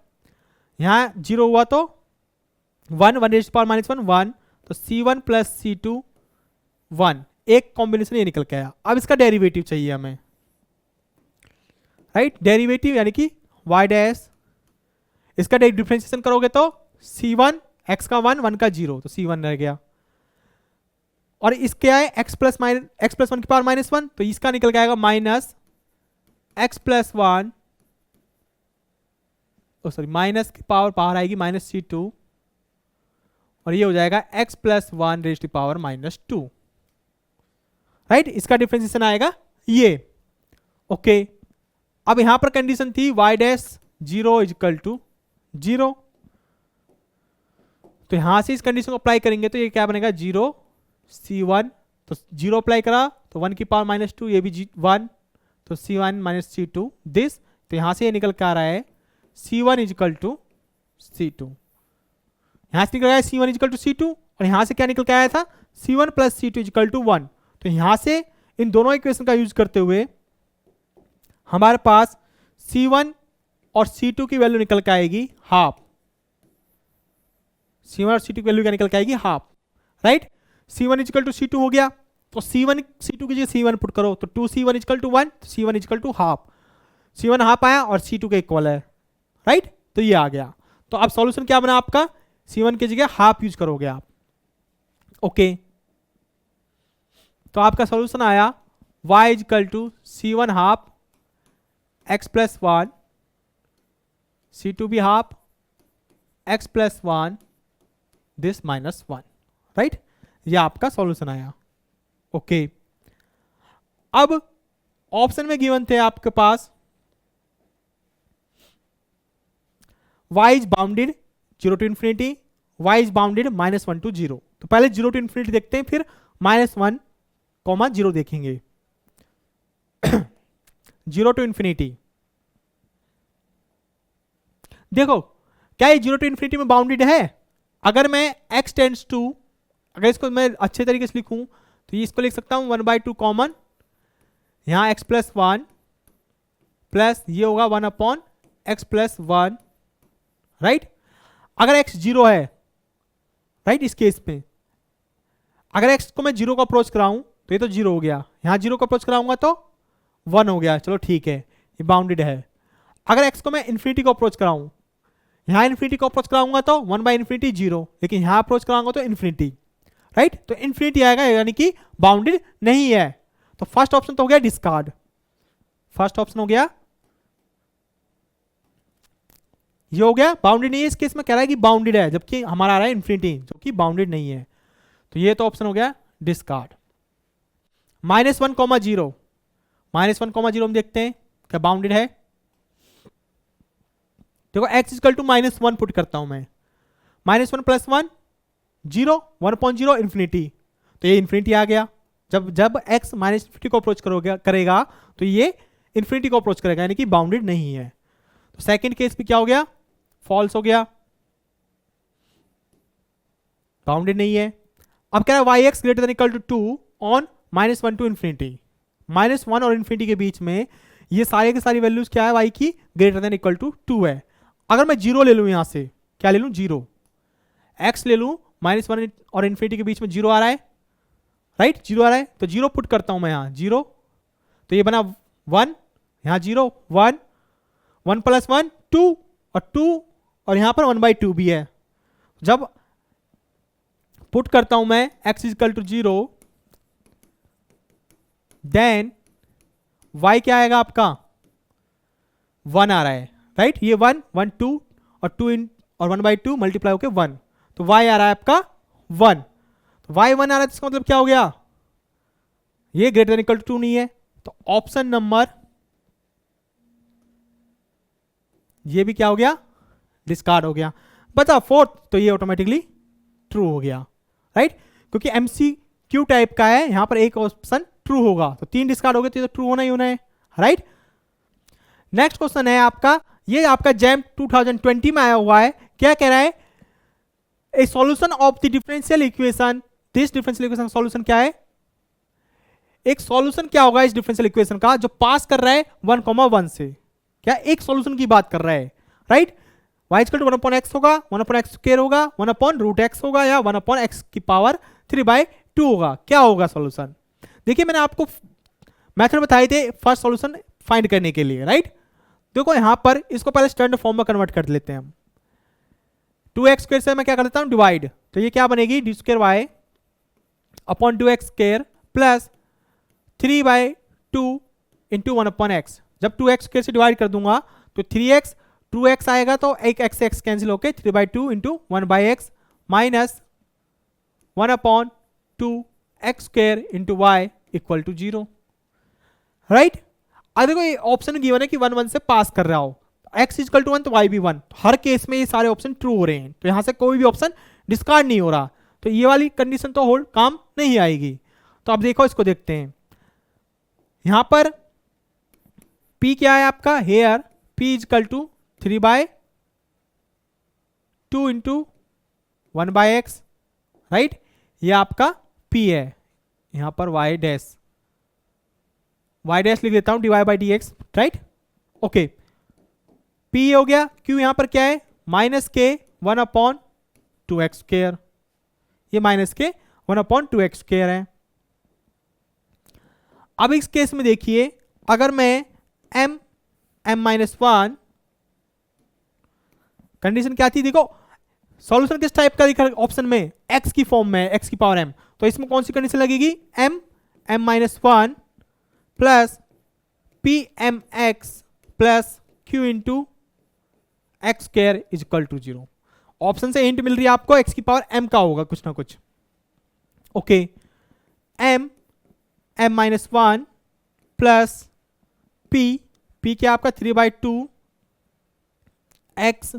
A: यहाँ 0 हुआ तो 1 1 रेज़ टू पावर माइनस 1 1, तो C1 प्लस C2 1, एक कॉम्बिनेशन ये निकल के आया। अब इसका डेरिवेटिव चाहिए हमें, राइट, डेरिवेटिव यानी कि y डैश, इसका डिफरेंशिएशन करोगे तो C1 x का 1 1 का 0, तो C1 रह गया, और इसके आए x प्लस 1 की पावर माइनस 1, तो इसका निकल के आएगा minus x plus 1, sorry minus की पावर आएगी माइनस C2, और ये हो जाएगा x plus 1 raise to power minus 2, right, इसका डिफरेंशिएशन आएगा ये। ओके, अब यहां पर कंडीशन थी y dash 0 is equal to 0, तो यहां से इस कंडीशन को अप्लाई करेंगे तो ये क्या बनेगा 0 C1, तो 0 अप्लाई करा तो 1 की पावर माइनस 2, ये भी 1, तो C1 माइनस C2 दिस, तो यहां से ये निकल के आ रहा है C1 is equal to C2, यहां से निकल आया C1 is equal to C2, और यहां से क्या निकल के आया था C1 plus C2 is equal to 1, तो यहां से इन दोनों इक्वेशन का यूज करते हुए हमारे पास C1 और C2 की वैल्यू निकल के आएगी हाफ, C1 और C2 की वैल्यू क्या निकल के आएगी half, right, C1 is equal to C2 हो गया, तो C1 C2 की जगह C1 पुट करो तो 2C1 is equal to 1, C1 is equal to half, C1 half आया और C2 के इक्वल है, राइट, तो ये आ गया। तो अब सॉल्यूशन क्या बना आपका, C1 की जगह हाफ यूज करोगे आप। ओके, तो आपका सॉल्यूशन आया y is equal to C1 half x plus 1, C2 भी half x plus 1 this minus 1, right, ये आपका सॉल्यूशन आया। ओके, अब ऑप्शन में गिवन थे आपके पास y is bounded 0 to infinity, y is bounded -1 to 0, तो पहले 0 टू इंफिनिटी देखते हैं, फिर -1 0 देखेंगे। 0 टू इंफिनिटी, देखो क्या ये 0 टू इंफिनिटी में बाउंडेड है, अगर मैं x टेंड्स टू, अगर इसको मैं अच्छे तरीके से लिखूं तो ये इसको लिख सकता हूं 1/2 कॉमन, यहां x प्लस 1 प्लस ये होगा 1 अपॉन x प्लस 1, राइट, अगर x 0 है, राइट, इस केस में अगर x को मैं 0 को अप्रोच कराऊं तो ये तो 0 हो गया, यहां 0 को अप्रोच कराऊंगा तो 1 हो गया, चलो ठीक है, ये बाउंडेड है। अगर x को मैं इन्फिनिटी को अप्रोच कराऊं, यहां इन्फिनिटी को अप्रोच कराऊंगा तो 1/∞ 0, लेकिन यहां अप्रोच कराऊंगा तो इन्फिनिटी, राइट, तो इन्फिनिटी आएगा, यानी कि बाउंडेड नहीं है, तो फर्स्ट ऑप्शन तो हो गया डिस्कार्ड। फर्स्ट ऑप्शन हो गया, ये हो गया बाउंडेड नहीं है, इस केस में कह रहा है कि बाउंडेड है, जबकि हमारा आ रहा है इन्फिनिटी जो कि बाउंडेड नहीं है, तो ये तो ऑप्शन हो गया डिस्कार्ड। -1, 0, -1, 0 हम देखते हैं क्या बाउंडेड है। देखो x इक्वल टू -1 पुट करता हूं मैं, -1 + 1 0, 1/0 इन्फिनिटी, तो ये इन्फिनिटी आ गया। जब x -∞ को अप्रोच करेगा तो ये इन्फिनिटी को अप्रोच करेगा, यानी कि बाउंडेड नहीं है। तो सेकंड केस भी क्या हो गया, फॉल्स हो गया, बाउंडेड नहीं है। अब कह रहा है yx > 2 ऑन -1 टू इन्फिनिटी, -1 और इन्फिनिटी के बीच में ये सारे के सारी वैल्यूज क्या है, y की > 2 है। अगर मैं 0 ले लूं, यहां से क्या ले लूं, 0, x ले लूं, -1 और इन्फिनिटी के बीच में 0 आ रहा है, राइट, 0 आ रहा है, तो 0 पुट करता हूं मैं यहां 0, तो ये बना 1, यहां 0 1, 1 + 1 2 और 2 और यहां पर 1/2 भी है। जब पुट करता हूं मैं x = 0, देन y क्या आएगा आपका, 1 आ रहा है, राइट, ये 1 1 2 और 2 और 1/2 मल्टीप्लाई होके 1, तो y आ रहा है आपका 1, तो y 1 आ रहा है, तो इसका मतलब क्या हो गया, ये > 2 नहीं है, तो ऑप्शन नंबर ये भी क्या हो गया, डिस्कार्ड हो गया। बता फोर्थ, तो ये ऑटोमेटिकली ट्रू हो गया, राइट, क्योंकि MCQ टाइप का है, यहां पर एक ऑप्शन ट्रू होगा, तो 3 डिस्कार्ड हो गए, तो ट्रू होना ही होना है, राइट। नेक्स्ट क्वेश्चन है आपका, ये आपका जैम 2020 में आया हुआ है, क्या कह रहा है, ए solution of the differential equation, this differential equation solution क्या है, एक सॉल्यूशन क्या होगा इस डिफरेंशियल इक्वेशन का जो पास कर रहा है 1, 1 से, क्या एक सॉल्यूशन की बात कर रहा है, राइट, y = 1/x होगा, 1/x² होगा, 1/√x होगा, या 1/(x⁻³ होगा, क्या होगा सॉल्यूशन। देखिए मैंने आपको मेथड बताए थे फर्स्ट सॉल्यूशन फाइंड करने के लिए, राइट। देखो यहां पर इसको पहले स्टैंडर्ड फॉर्म में कन्वर्ट कर लेते हैं हम, 2x² से मैं क्या कर देता हूं डिवाइड, तो ये क्या बनेगी, d² y/2x² प्लस 3/2 × 1/x। जब 2x² से डिवाइड कर दूंगा तो 3x 2x आएगा, तो एक x से x कैंसिल होके 3/2 × 1/x minus 1/2 x² × y = 0, right. अब देखो ये ऑप्शन गिवन है कि 1 1 से पास कर रहा हो, x = 1 तो y भी 1, तो हर केस में ये सारे ऑप्शन ट्रू हो रहे हैं, तो यहां से कोई भी ऑप्शन डिस्कार्ड नहीं हो रहा, तो ये वाली कंडीशन तो होल्ड काम नहीं आएगी। तो अब देखो इसको देखते हैं, यहां पर p क्या है आपका, हेयर p = 3/2 × 1/x, राइट, ये आपका p है, यहां पर y डैश लिख देता हूं dy/dx, राइट, ओके, p हो गया, q यहां पर क्या है, -k 1/2x², ये -k 1/2x² है। अब इस केस में देखिए, अगर मैं m-1 कंडीशन क्या थी, देखो सॉल्यूशन किस टाइप का दिखा ऑप्शन में, x की फॉर्म में, x⁻m, तो इसमें कौन सी कंडीशन लगेगी, m-1 plus pmx plus q × x² = 0। Option से हिंट मिल रही है आपको, x⁻m का होगा कुछ ना कुछ, ओके, m-1 प्लस p क्या आपका 3/2 x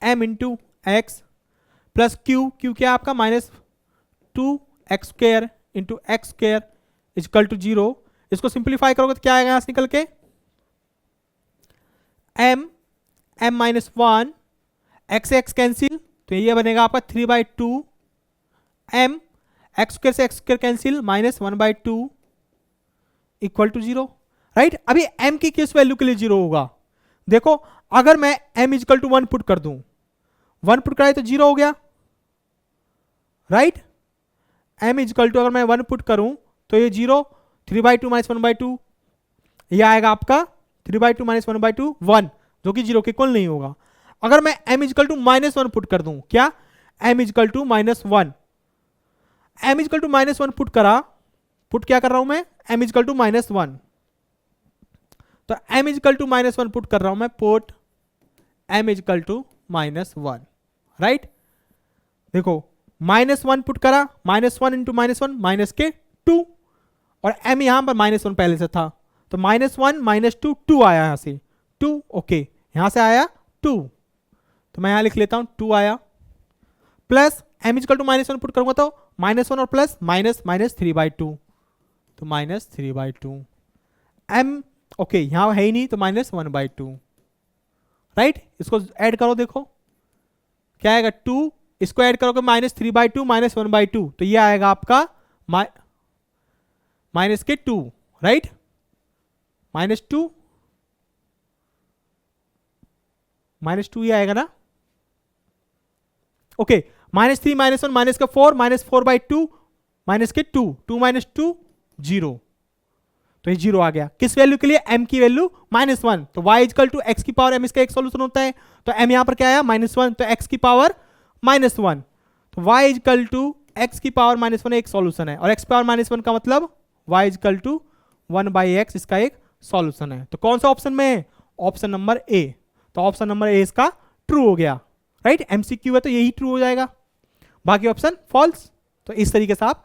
A: m × x plus q क्या आपका -2 x² × x² = 0। इसको सिंप्लीफाई करोगे तो क्या आएगा यहां से निकल के, m-1 x कैंसिल, तो ये बनेगा आपका 3/2 m x² से x² कैंसिल -1/2 = 0, राइट। अभी m की किस वैल्यू के लिए 0 होगा, देखो अगर मैं m = 1 पुट कर दूं, 1 पुट कराए तो 0 हो गया, राइट, m = अगर मैं 1 पुट करूं तो ये 0, 3/2 - 1/2, ये आएगा आपका 3/2 - 1/2 1, जो कि 0 के इक्वल नहीं होगा। अगर मैं m = -1 पुट कर दूं, क्या m = -1, m = -1 पुट क्या कर रहा हूं मैं, m = -1, तो m इजकल टू -1 पुट कर रहा हूं मैं, put m is equal to -1, right. देखो -1 पुट करा, -1 इंटू -1 माइनस के 2, और m यहां पर -1 पहले से था, तो -1 -2 2 आया यहां से 2, ओके यहां से आया 2, तो मैं यहां लिख लेता हूं 2 आया, plus m is equal to -1 put करूंगा तो -1 और प्लस -3/2, तो -3/2 m, ओके यहां है ही नहीं तो -1/2, राइट। इसको ऐड करो, देखो क्या आएगा 2, इसको ऐड करोगे -3/2 -1/2, तो ये आएगा आपका -2, राइट, -2 -2 ये आएगा ना, ओके -3 -1 -4 -4/2 -2 2 -2 0, तो ये 0 आ गया किस वैल्यू के लिए, m की वैल्यू -1, तो y इजकल टू x की पावर m इसका एक सॉल्यूशन होता है, तो m यहां पर क्या आया -1, तो x की पावर -1, तो y इजकल टू x की पावर -1 एक सॉल्यूशन है, और x पावर -1 का मतलब y इजकल टू 1/x इसका एक सॉल्यूशन है। तो कौन सा ऑप्शन में है, ऑप्शन नंबर ए, तो ऑप्शन नंबर ए इसका ट्रू हो गया, राइट। MCQ है तो यही ट्रू हो जाएगा, बाकी ऑप्शन फॉल्स। तो इस तरीके से आप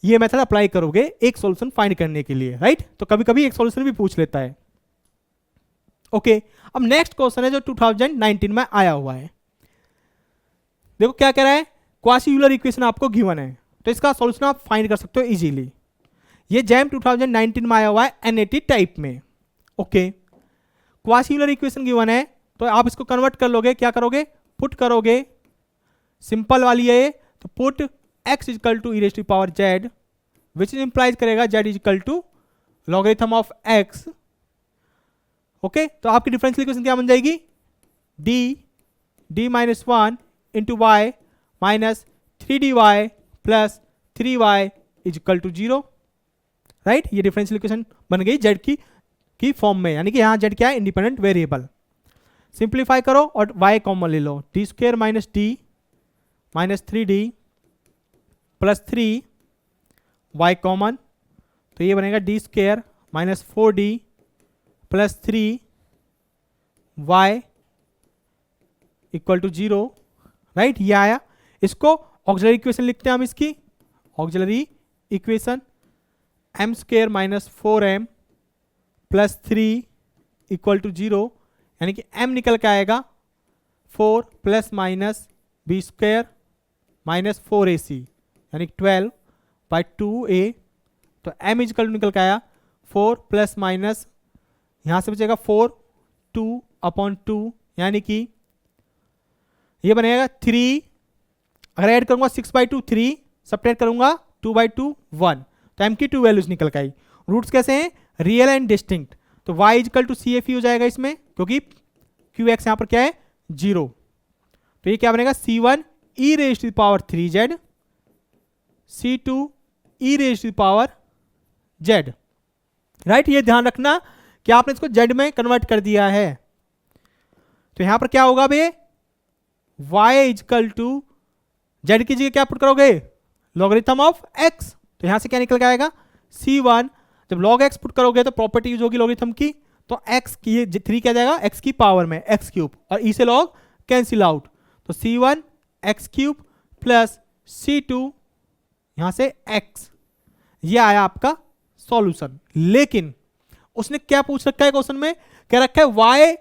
A: ये मेथड अप्लाई करोगे एक सॉल्यूशन फाइंड करने के लिए, राइट। तो कभी कभी एक सॉल्यूशन भी पूछ लेता है, ओके। अब नेक्स्ट क्वेश्चन है जो 2019 में आया हुआ है, देखो क्या कह रहा है, क्वासी यूलर इक्वेशन आपको गिवन है, तो इसका सॉल्यूशन आप फाइंड कर सकते हो इजीली। ये जैम 2019 में आया हुआ है NAT टाइप में, okay. Quasi Euler equation given है तो आप इसको कन्वर्ट कर लोगे, क्या करोगे, पुट करोगे, सिंपल वाली है, तो put x is equal to e power z, which implies करेगा z is equal to logarithm of x, okay. तो आपकी डिफरेंशियल इक्वेशन क्या बन जाएगी, d-1 into y minus 3dy plus 3y is equal to 0, right. ये डिफरेंशियल इक्वेशन बन गई z की फॉर्म में, यानी कि यहां z क्या है, इंडिपेंडेंट वेरिएबल। सिंप्लीफाई करो और y कॉमन ले लो, d² minus d minus 3d plus 3 y common, तो ये बनेगा d² minus 4d plus 3y equal to 0, right. ये आया, इसको ऑक्सिलरी इक्वेशन लिखते हैं हम, इसकी auxiliary equation m² minus 4m plus 3 equal to 0, यानी कि m निकल के आएगा 4 plus minus b² minus 4ac, यानी 12/2a, तो m इजकल निकल के आया 4 प्लस माइनस, यहां से बचेगा 4 2/2, यानी कि ये बनेगा 3, अगर ऐड करूंगा 6/2 3, सब्ट्रैक्ट करूंगा 2/2 1, तो m की 2 वैल्यूज निकल के आई। रूट्स कैसे हैं, रियल एंड डिस्टिंक्ट, तो y इजकल टू CFE हो जाएगा इसमें, क्योंकि QX यहां पर क्या है 0, तो ये क्या बनेगा C1 e raise to the power 3z, C2 e raise to the power z, right. ये ध्यान रखना कि आपने इसको z में कन्वर्ट कर दिया है, तो यहां पर क्या होगा भैया, y इजकल टू z की जगह क्या पुट करोगे, लॉगरिथम ऑफ x, तो यहां से क्या निकल के आएगा C1, जब log x पुट करोगे तो प्रॉपर्टी यूज होगी लॉगरिथम की, तो x की 3 क्या जाएगा x की पावर में x³ और e से log कैंसिल आउट, तो C1 x³ प्लस C2 यहां से x, ये आया आपका सॉल्यूशन। लेकिन उसने क्या पूछ रखा है क्वेश्चन में, क्या रखा है y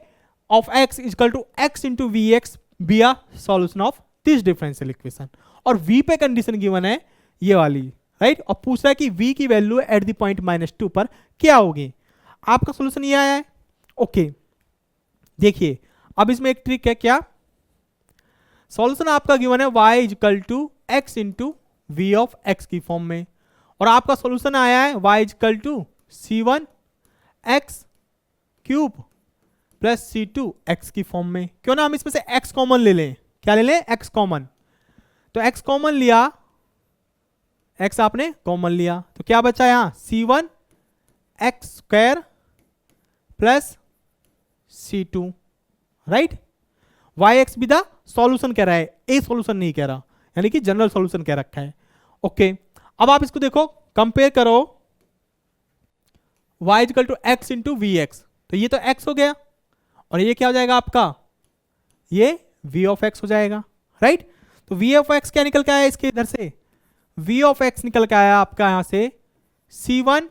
A: of x equal to x into vx be a solution of this differential equation, और v पे कंडीशन गिवन है ये वाली, राइट। और पूछ रहा है कि v की वैल्यू एट द पॉइंट -2 पर क्या होगी, आपका सॉल्यूशन ये आया है, ओके। देखिए अब इसमें एक ट्रिक है, क्या, सॉल्यूशन आपका गिवन है y equal to x into v of x की फॉर्म में, और आपका सॉल्यूशन आया है y equal to C1 x³ plus C2 x की फॉर्म में। क्यों ना हम इसमें से x कॉमन ले लें, क्या ले लें, x कॉमन, तो x कॉमन लिया, x आपने कॉमन लिया, तो क्या बचा यहां C1 x² plus C2, right. yx भी द सॉल्यूशन कह रहा है, ए सॉल्यूशन नहीं कह रहा, यानी कि जनरल सॉल्यूशन कह रखा है, ओके। अब आप इसको देखो, कंपेयर करो y equal to x into v x, तो ये तो x हो गया और ये क्या हो जाएगा आपका, ये v ऑफ x हो जाएगा, राइट। तो v ऑफ x क्या निकल के आया इसके इधर से, v ऑफ x निकल के आया आपका यहां से c1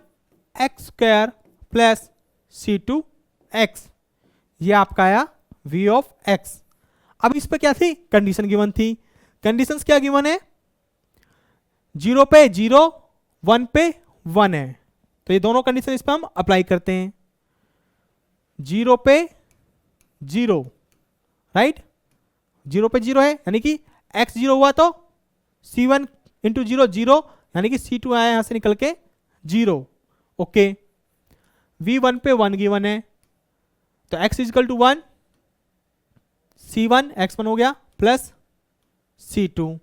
A: x square plus c2 x, ये आपका आया v ऑफ x। अब इस पे क्या थी, कंडीशन गिवन थी। कंडीशंस क्या गिवन है, 0 पे 0, 1 पे 1 है, तो ये दोनों कंडीशन इस पे हम अप्लाई करते हैं। 0 पे 0, राइट, 0 पे 0 है यानी कि x 0 हुआ तो c1 इंटू 0 0, यानी कि c2 आया यहां से निकल के 0, ओके। v1 पे 1 गिवन है, तो x is equal to 1, c1 x1 हो गया प्लस c2,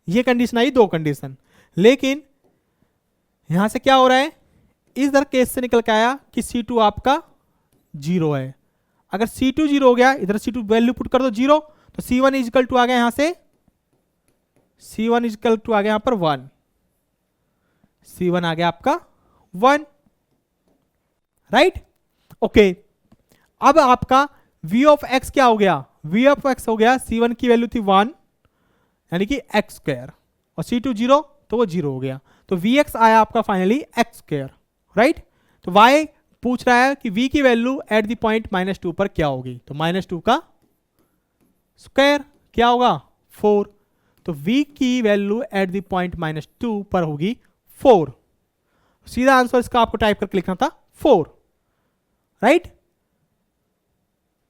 A: ये कंडीशन आई, दो कंडीशन। लेकिन यहां से क्या हो रहा है, इधर केस से निकल के आया कि c2 आपका 0 है। अगर c2 0 हो गया, इधर c2 वैल्यू पुट कर दो 0, तो c1 इजकल टू आ गया यहां से, c1 इजकल टू आ गया यहां पर 1, c1 आ गया आपका 1, राइट, ओके। अब आपका v ऑफ x क्या हो गया, v ऑफ x हो गया c1 की वैल्यू थी 1 यानी कि x स्क्वायर, और c2 0 तो वो 0 हो गया, तो vx आया आपका फाइनली x स्क्वायर, राइट। तो y पूछ रहा है कि v की वैल्यू एट द पॉइंट -2 पर क्या होगी, तो -2 का स्क्वायर क्या होगा 4, तो v की वैल्यू एट द पॉइंट -2 पर होगी 4। सीधा आंसर इसका आपको टाइप करके लिखना था 4, राइट।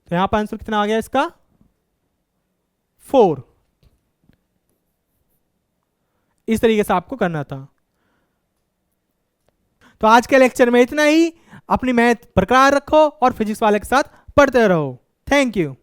A: तो यहां पर आंसर कितना आ गया इसका 4, इस तरीके से आपको करना था। तो आज के लेक्चर में इतना ही, अपनी मैथ बरकरार रखो और फिजिक्स वाले के साथ पढ़ते रहो। Thank you.